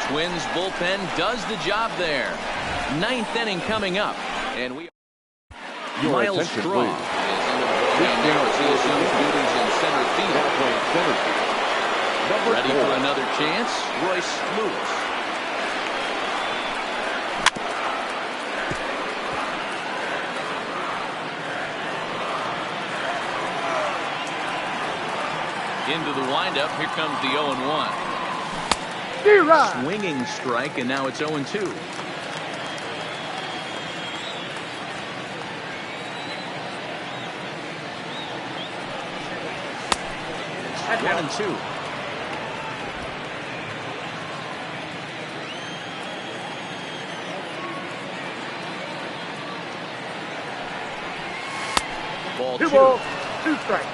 Twins bullpen does the job there. 9th inning coming up, and we. Miles Straw is into the ballgame now as he assumes duties in center field. Ready for another chance, Royce Lewis. Into the windup, here comes the 0-1. Swinging strike, and now it's 0-2. 1-2. Ball 2. 2 strikes.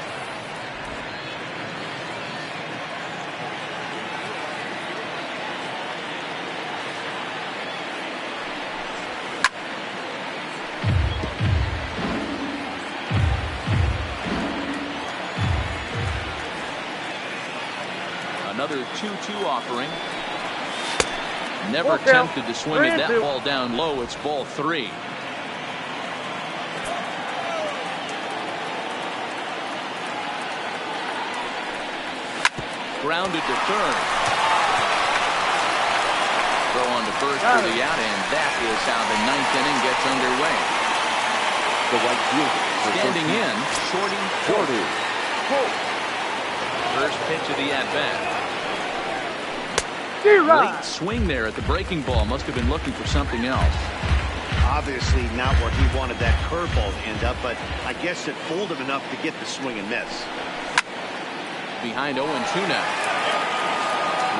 Another 2-2 offering. Never tempted to swing at that ball down low. It's ball 3. Grounded to third. Throw on to first for the out, and that is how the 9th inning gets underway. The right fielder standing in, Shorty. First pitch of the at-bat. Late swing there at the breaking ball. Must have been looking for something else. Obviously not where he wanted that curveball to end up, but I guess it fooled him enough to get the swing and miss. Behind 0-2 now.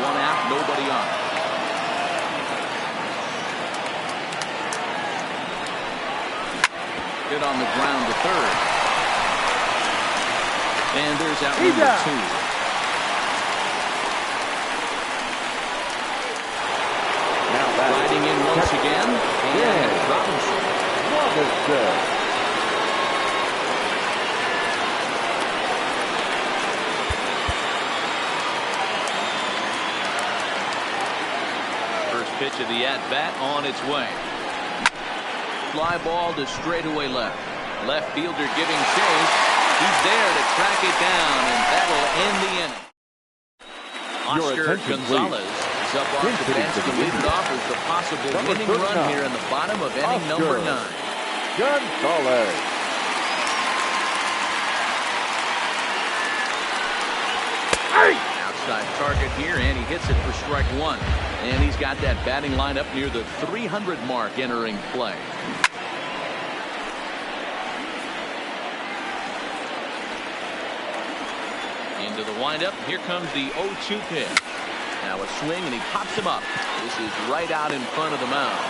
1 out, nobody on. Hit on the ground to third. And there's out number 2. Riding in once again, and Robinson. First pitch of the at-bat on its way. Fly ball to straightaway left. Left fielder giving chase. He's there to track it down, and that'll end the inning. Oscar Gonzalez is up off the bench to lead it off as the possible winning run here in the bottom of inning number 9. Gonzalez. Outside target here, and he hits it for strike 1. And he's got that batting lineup near the 300 mark entering play. Into the windup. Here comes the 0-2 pitch. Now a swing, and he pops him up. This is right out in front of the mound.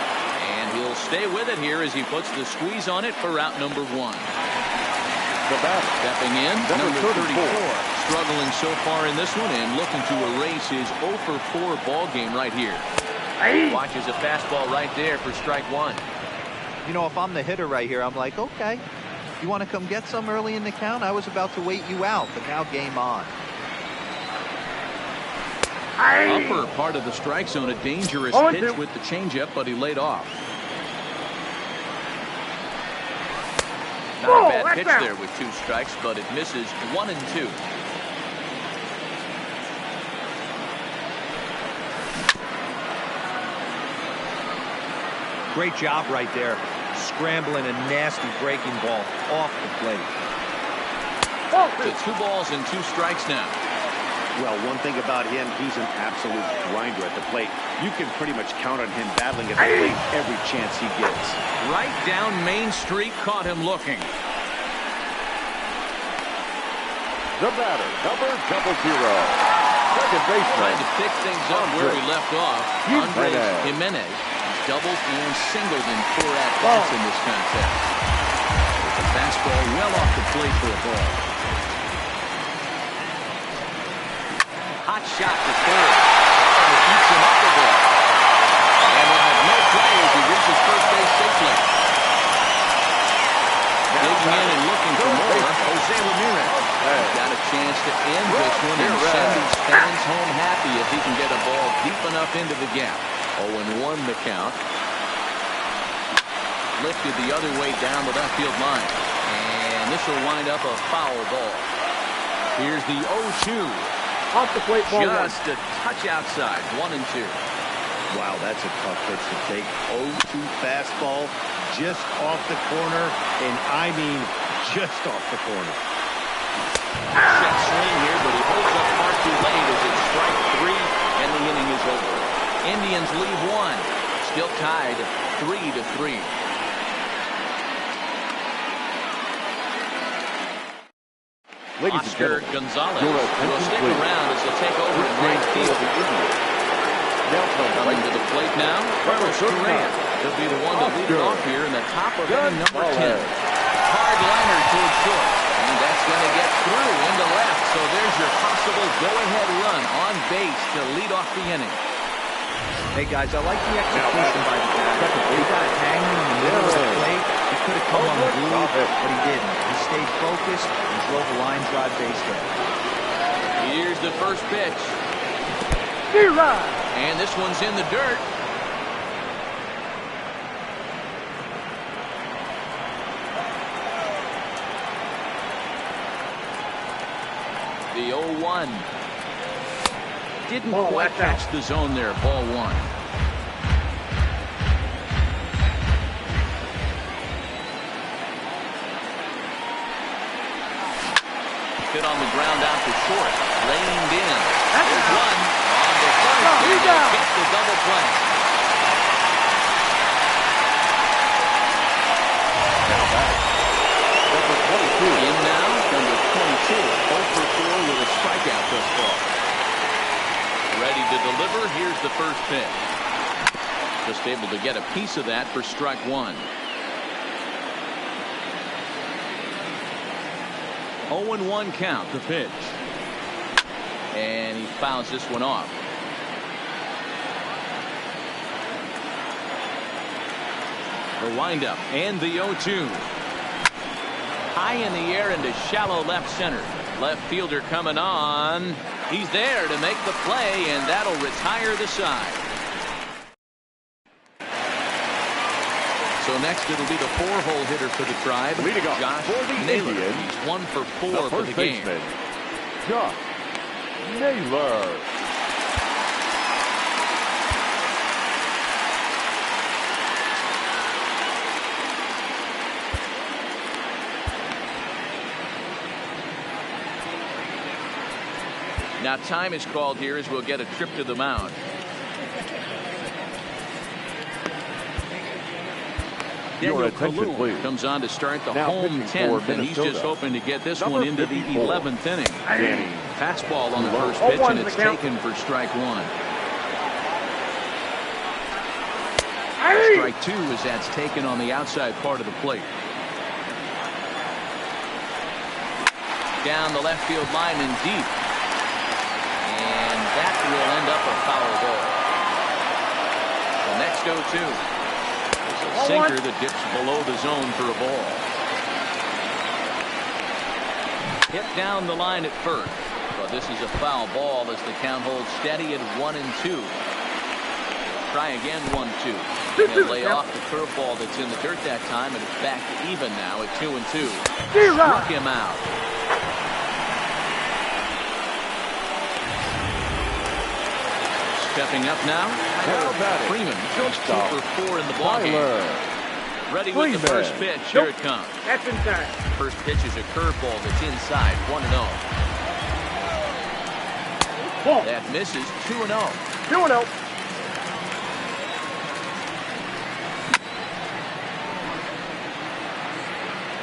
And he'll stay with it here as he puts the squeeze on it for out number 1. Stepping in, number 34. Struggling so far in this one and looking to erase his 0-for-4 ball game right here. Watches a fastball right there for strike 1. You know, if I'm the hitter right here, I'm like, okay, you want to come get some early in the count? I was about to wait you out, but now game on. Upper part of the strike zone, a dangerous pitch with the changeup, but he laid off. Not a bad pitch there with 2 strikes, but it misses 1 and 2. Great job right there. Scrambling a nasty breaking ball off the plate. To 2 balls and 2 strikes now. Well, one thing about him, he's an absolute grinder at the plate. You can pretty much count on him battling at the plate every chance he gets. Right down Main Street, caught him looking. The batter, number 00. Second baseman. Trying to pick things up where he left off. Andres Jimenez doubled and singled in 4 at-bats in this contest. With the fastball well off the plate for a ball. Hot shot to third. And it eats him up the ball. And will have no play as he reaches first base safely. Digging in and looking for more, Jose Ramirez. Got a chance to end this one and send these fans home happy if he can get a ball deep enough into the gap. 0-1 the count. Lifted the other way down the left field line. And this will wind up a foul ball. Here's the 0-2. Off the plate, ball 1. Just a touch outside. 1-2. Wow, that's a tough pitch to take. 0-2 fastball just off the corner, and I mean just off the corner. Set swing here, but he holds up far too late as it's strike 3, and the inning is over. Indians lead 1. Still tied 3-3. Oscar Gonzalez will stick around as he'll take over in right field. Coming to the plate now, Carlos Correa. He'll be the one to lead it off here in the top of inning number 10. Hard liner towards short. And that's going to get through into left. So there's your possible go-ahead run on base to lead off the inning. Hey, guys, I like the execution by the batter. He got hanging in the middle of the plate. He could have come unglued, but he didn't. He stayed focused and drove a line drive base hit. Here's the first pitch. And this one's in the dirt. The 0-1. Didn't quite catch the zone there. Ball 1. Hit on the ground out to short. Reined in. There's one. On the first. He gets the double play. In now, number 22. 0 for 4 with a strikeout thus far. Ready to deliver. Here's the first pitch. Just able to get a piece of that for strike 1. 0-1 count, the pitch. And he fouls this one off. The windup and the 0-2. High in the air into shallow left center. Left fielder coming on. He's there to make the play, and that'll retire the side. So next it'll be the 4-hole hitter for the Tribe, Josh Naylor. He's 1 for 4 for the game. Josh Naylor. Now time is called here as we'll get a trip to the mound. Daniel Kalu comes on to start the home 10th, and he's just hoping to get this one into the 11th inning. Fastball on the first pitch, and it's taken for strike 1. Strike 2 as that's taken on the outside part of the plate. Down the left field line and deep. And that will end up a foul ball. The next 0-2. A sinker that dips below the zone for a ball. Hit down the line at first, but this is a foul ball as the count holds steady at 1-2. Try again, 1-2. And they'll lay off the curveball that's in the dirt that time, and it's back to even now at 2-2. Struck him out. Stepping up now, Freeman. Just 2 for 4 in the ballgame. Ready with the first pitch. Here it comes. That's inside. First pitch is a curveball that's inside. 1-0. Ball. That misses. 2-0. 2-0.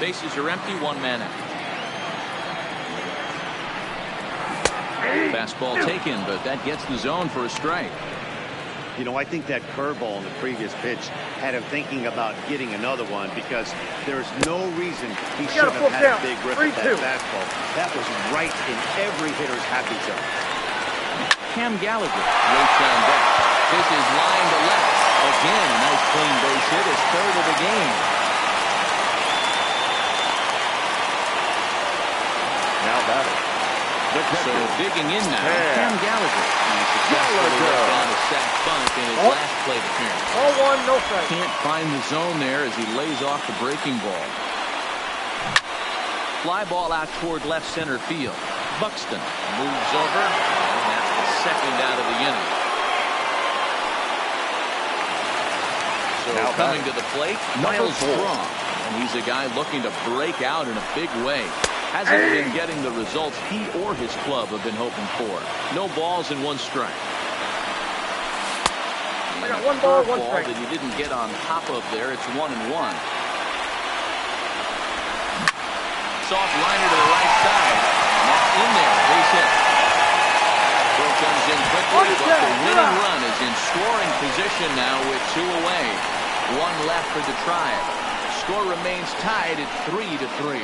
Bases are empty. One man out. Fastball taken, but that gets the zone for a strike. You know, I think that curveball in the previous pitch had him thinking about getting another one because there's no reason he should have had a big rip at that fastball. That was right in every hitter's happy zone. Cam Gallagher waits on deck. This is line to left. Again, a nice clean base hit, his third of the game. Now batting. So digging in now, Cam Gallagher. He successfully worked on a sac bunt in his last plate appearance. 0-1, no strike. Can't find the zone there as he lays off the breaking ball. Fly ball out toward left center field. Buxton moves over, and that's the second out of the inning. So now coming to the plate, Miles Strong. And he's a guy looking to break out in a big way. Hasn't been getting the results he or his club have been hoping for. No balls and one strike. I got 1 ball, 1 strike. That he didn't get on top of there. It's 1-1. Soft liner to the right side. And that's in there. Base hit. Throw comes in quickly, but the winning run is in scoring position now with 2 away. 1 left for the Tribe. Score remains tied at 3-3.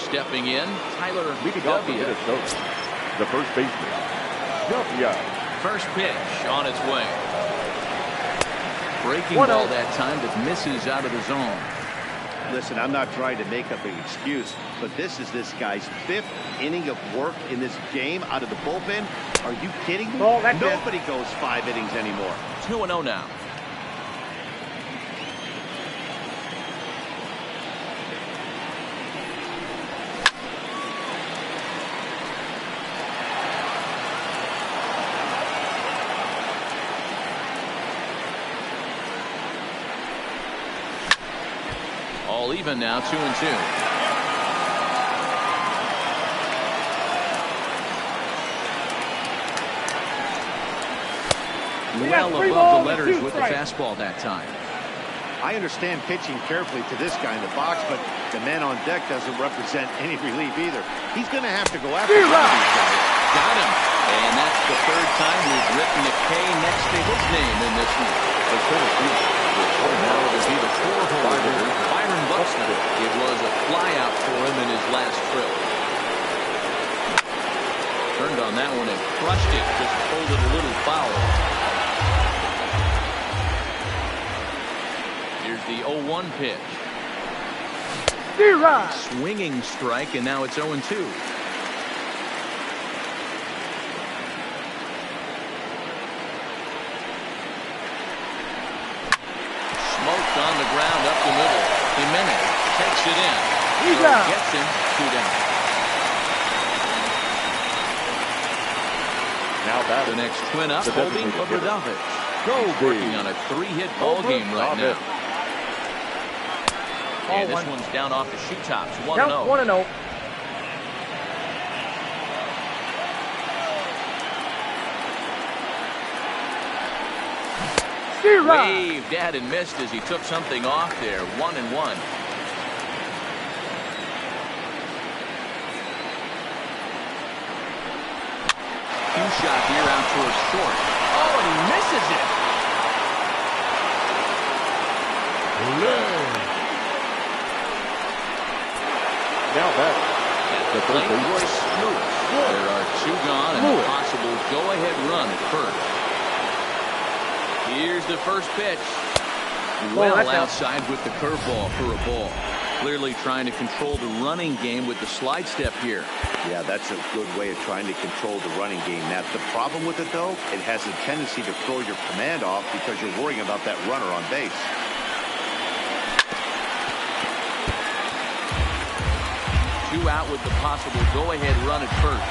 Stepping in, Tyler W. The first baseman, W. First pitch on its way. Breaking ball that time that misses out of the zone. Listen, I'm not trying to make up an excuse, but this is this guy's 5th inning of work in this game out of the bullpen. Are you kidding me? Nobody goes 5 innings anymore. 2-0 now. All even now, 2-2. Well above the letters with the fastball that time. I understand pitching carefully to this guy in the box, but the man on deck doesn't represent any relief either. He's going to have to go after these guys. Got him. And that's the 3rd time we've written a K next to his name in this one. Now it'll be the 4-hole hitter, Byron Buxton. It was a flyout for him in his last trip. Turned on that one and crushed it. Just pulled it a little foul. Here's the 0-1 pitch. Swinging strike, and now it's 0-2. On the ground up the middle. Jimenez takes it in. He's out. Gets him 2 down. Now back. The next twin up, Colby Bogdanovich. Working on a 3-hit ball game right now. And this one's down off the shoe tops. 1-0. 1-0. Waved at and missed as he took something off there. 1-1. Cue shot here out towards short. Oh, and he misses it. Now back. The plate, Royce Lewis. There are 2 gone and a possible go-ahead run at first. Here's the first pitch. Well outside with the curveball for a ball. Clearly trying to control the running game with the slide step here. Yeah, that's a good way of trying to control the running game. Now, the problem with it, though, it has a tendency to throw your command off because you're worrying about that runner on base. 2 out with the possible go-ahead run at first.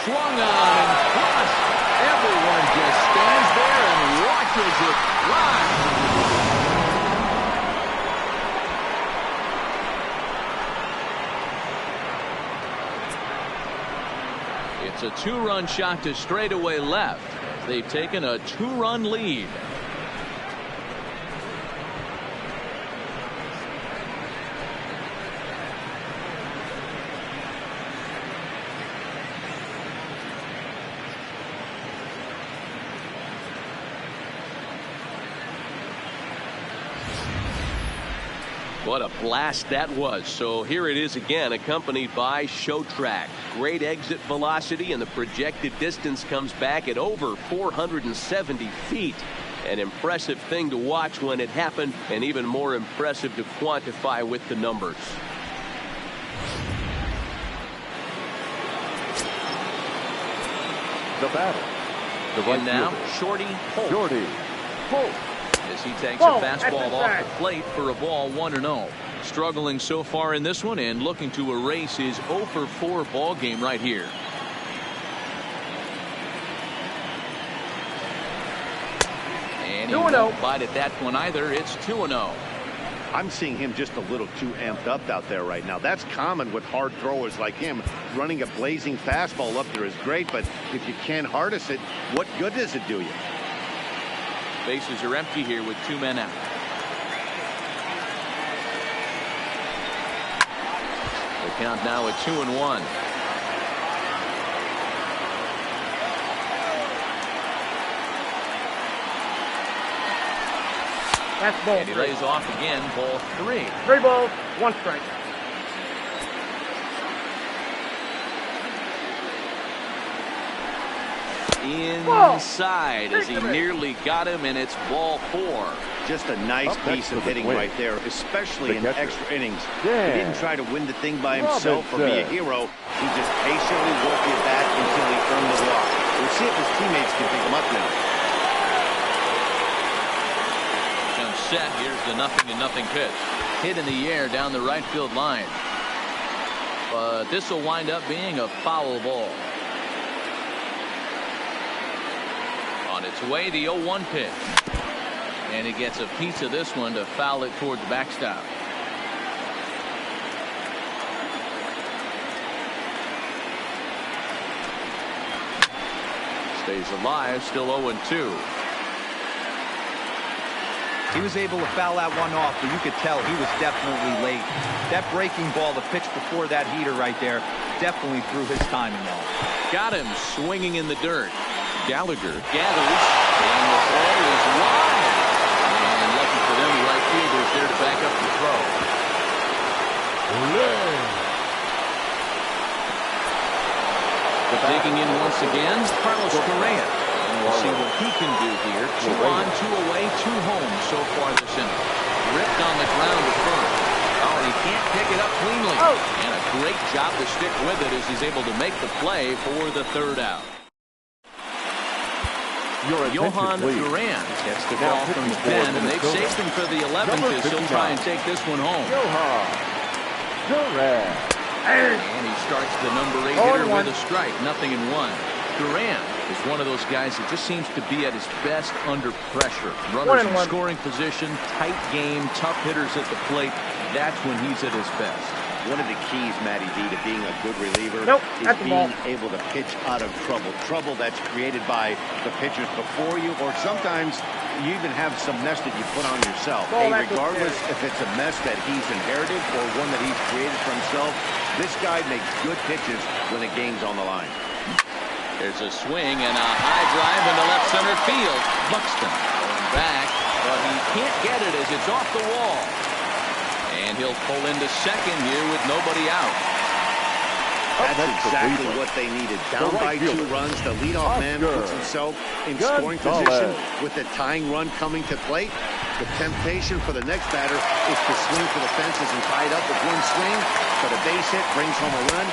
Swung on and crushed. Everyone just stands there and watches it fly. It's a 2-run shot to straightaway left. They've taken a 2-run lead. What a blast that was. So here it is again, accompanied by Show Track. Great exit velocity, and the projected distance comes back at over 470 feet. An impressive thing to watch when it happened, and even more impressive to quantify with the numbers. The battle. The right and now, fielder. Shorty Holt. Shorty Holt. As he takes Ball, a fastball off back. the plate for a ball 1-0. Struggling so far in this one and looking to erase his 0-for-4 ball game right here. And he won't bite at that one either. It's 2-0. I'm seeing him just a little too amped up out there right now. That's common with hard throwers like him. Running a blazing fastball up there is great, but if you can't harness it, what good does it do you? Bases are empty here with 2 men out. The count now at 2-1. That's ball And he lays off again, ball 3. 3 balls, 1 strike. Inside as he nearly got him, and it's ball 4. Just a nice piece of hitting right there, especially in extra innings. He didn't try to win the thing by himself or be a hero. He just patiently worked the bat until he earned the walk. We'll see if his teammates can pick him up now. Comes set. Here's the 0-0 pitch. Hit in the air down the right field line. But this will wind up being a foul ball. On its way, the 0-1 pitch. And he gets a piece of this one to foul it towards the backstop. Stays alive, still 0-2. He was able to foul that one off, but you could tell he was definitely late. That breaking ball, the pitch before that heater right there, definitely threw his timing off. Got him swinging in the dirt. Gallagher gathers, and the ball is wide. And lucky for them, the right fielder's there to back up the throw. Digging in once again, Carlos Correa. And we'll see what he can do here. 2 on, 2 away, 2 home so far this inning. Ripped on the ground to first. Oh, and he can't pick it up cleanly. And a great job to stick with it as he's able to make the play for the 3rd out. Johan Duran gets the ball from the pen, and they've saved him for the 11th as he'll try and take this one home. Johan Duran. And he starts the number 8 hitter with a strike, 0-1. Duran is one of those guys that just seems to be at his best under pressure. Runners in scoring position, tight game, tough hitters at the plate. That's when he's at his best. One of the keys, Matty D, to being a good reliever is being able to pitch out of trouble. Trouble that's created by the pitchers before you, or sometimes you even have some mess that you put on yourself. Hey, regardless if it's a mess that he's inherited or one that he's created for himself, this guy makes good pitches when the game's on the line. There's a swing and a high drive into left center field. Buxton going back, but he can't get it as it's off the wall. And he'll pull into second here with nobody out. That's exactly what they needed. Down by 2 runs, the leadoff man puts himself in scoring position with the tying run coming to plate. The temptation for the next batter is to swing for the fences and tie it up with one swing, but a base hit brings home a run.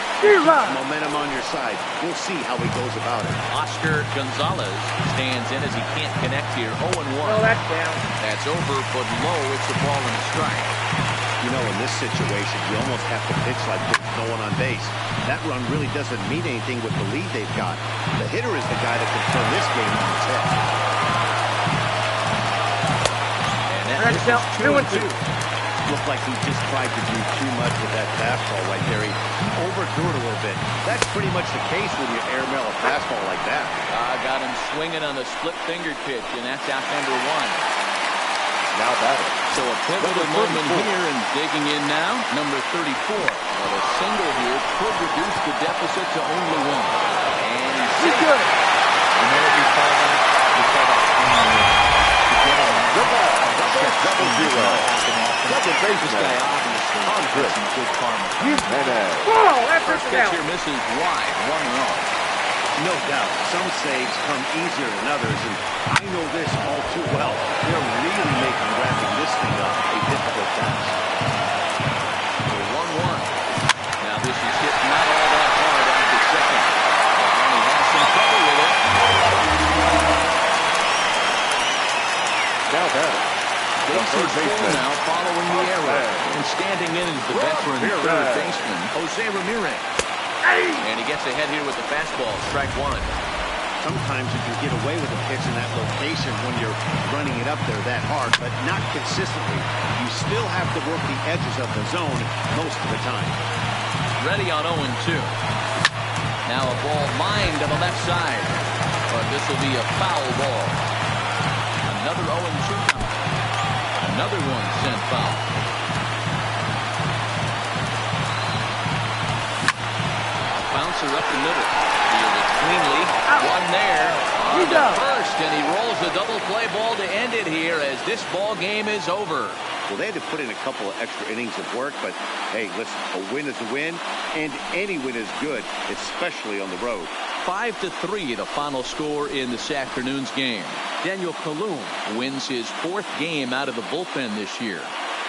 Momentum on your side. We'll see how he goes about it. Oscar Gonzalez stands in as he can't connect here. 0-1. Oh, that's down. That's over, but low. It's a ball and a strike. You know, in this situation, you almost have to pitch like there's no one on base. That run really doesn't mean anything with the lead they've got. The hitter is the guy that can turn this game on its head. And that That's now 2-2. Looked like he just tried to do too much with that fastball right there. He overthrew it a little bit. That's pretty much the case when you airmail a fastball like that. Got him swinging on the split-fingered pitch, and that's out number 1. Now batting. So a pivotal moment here, and digging in now, number 34. But a single here could reduce the deficit to only 1. And he's good. You know what we call that? We call that The ball, double zero. Second baseman, guy obviously Andres has some good karma. Jimenez. Whoa, that's first it pitch down. here misses wide, 1-0. No doubt, some saves come easier than others, and I know this all too well. They're really making wrapping this thing up a difficult task. 1-1. Now this is hit not all that hard after second. And he has some trouble with it. Now batting. Bases full now following the error. And standing in is the veteran third baseman, Jose Ramirez. And he gets ahead here with the fastball, strike 1. Sometimes you can get away with a pitch in that location when you're running it up there that hard, but not consistently. You still have to work the edges of the zone most of the time. Ready on 0-2. Now a ball lined to the left side. But this will be a foul ball. Another 0-2 count. Another one sent foul. Bouncer up the middle. Fielded cleanly. One there. On the first, and he rolls a double play ball to end it here as this ball game is over. Well, they had to put in a couple of extra innings of work, but hey, listen, a win is a win, and any win is good, especially on the road. 5-3, the final score in this afternoon's game. Daniel Colum wins his 4th game out of the bullpen this year.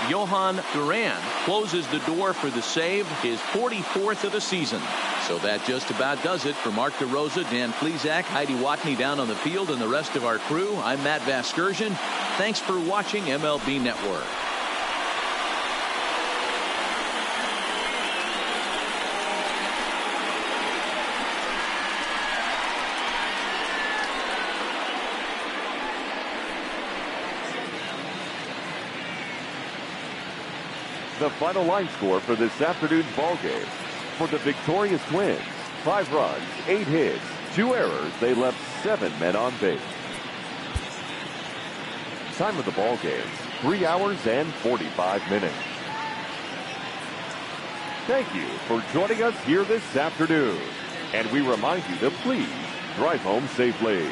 Johan Duran closes the door for the save, his 44th of the season. So that just about does it for Mark DeRosa, Dan Plesac, Heidi Watney down on the field, and the rest of our crew. I'm Matt Vasgersian. Thanks for watching MLB Network. The final line score for this afternoon's ball game. For the victorious Twins, 5 runs, 8 hits, 2 errors. They left 7 men on base. Time of the ball game, 3 hours and 45 minutes. Thank you for joining us here this afternoon. And we remind you to please drive home safely.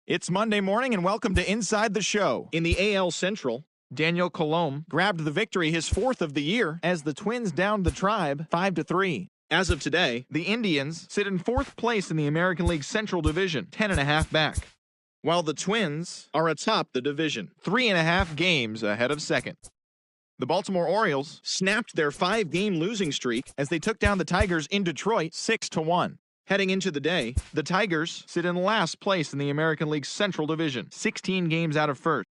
It's Monday morning, and welcome to Inside the Show. In the AL Central, Daniel Colum grabbed the victory, his 4th of the year, as the Twins downed the Tribe 5-3. As of today, the Indians sit in 4th place in the American League Central Division, 10.5 back, while the Twins are atop the division, 3.5 games ahead of second. The Baltimore Orioles snapped their 5-game losing streak as they took down the Tigers in Detroit 6-1. Heading into the day, the Tigers sit in last place in the American League Central Division, 16 games out of first.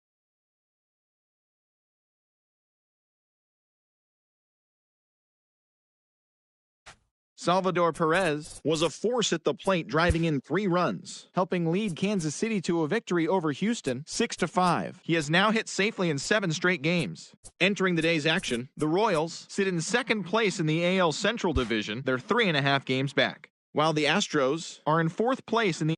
Salvador Perez was a force at the plate, driving in 3 runs, helping lead Kansas City to a victory over Houston 6-5. He has now hit safely in 7 straight games. Entering the day's action, the Royals sit in second place in the AL Central Division. They're 3.5 games back, while the Astros are in 4th place in the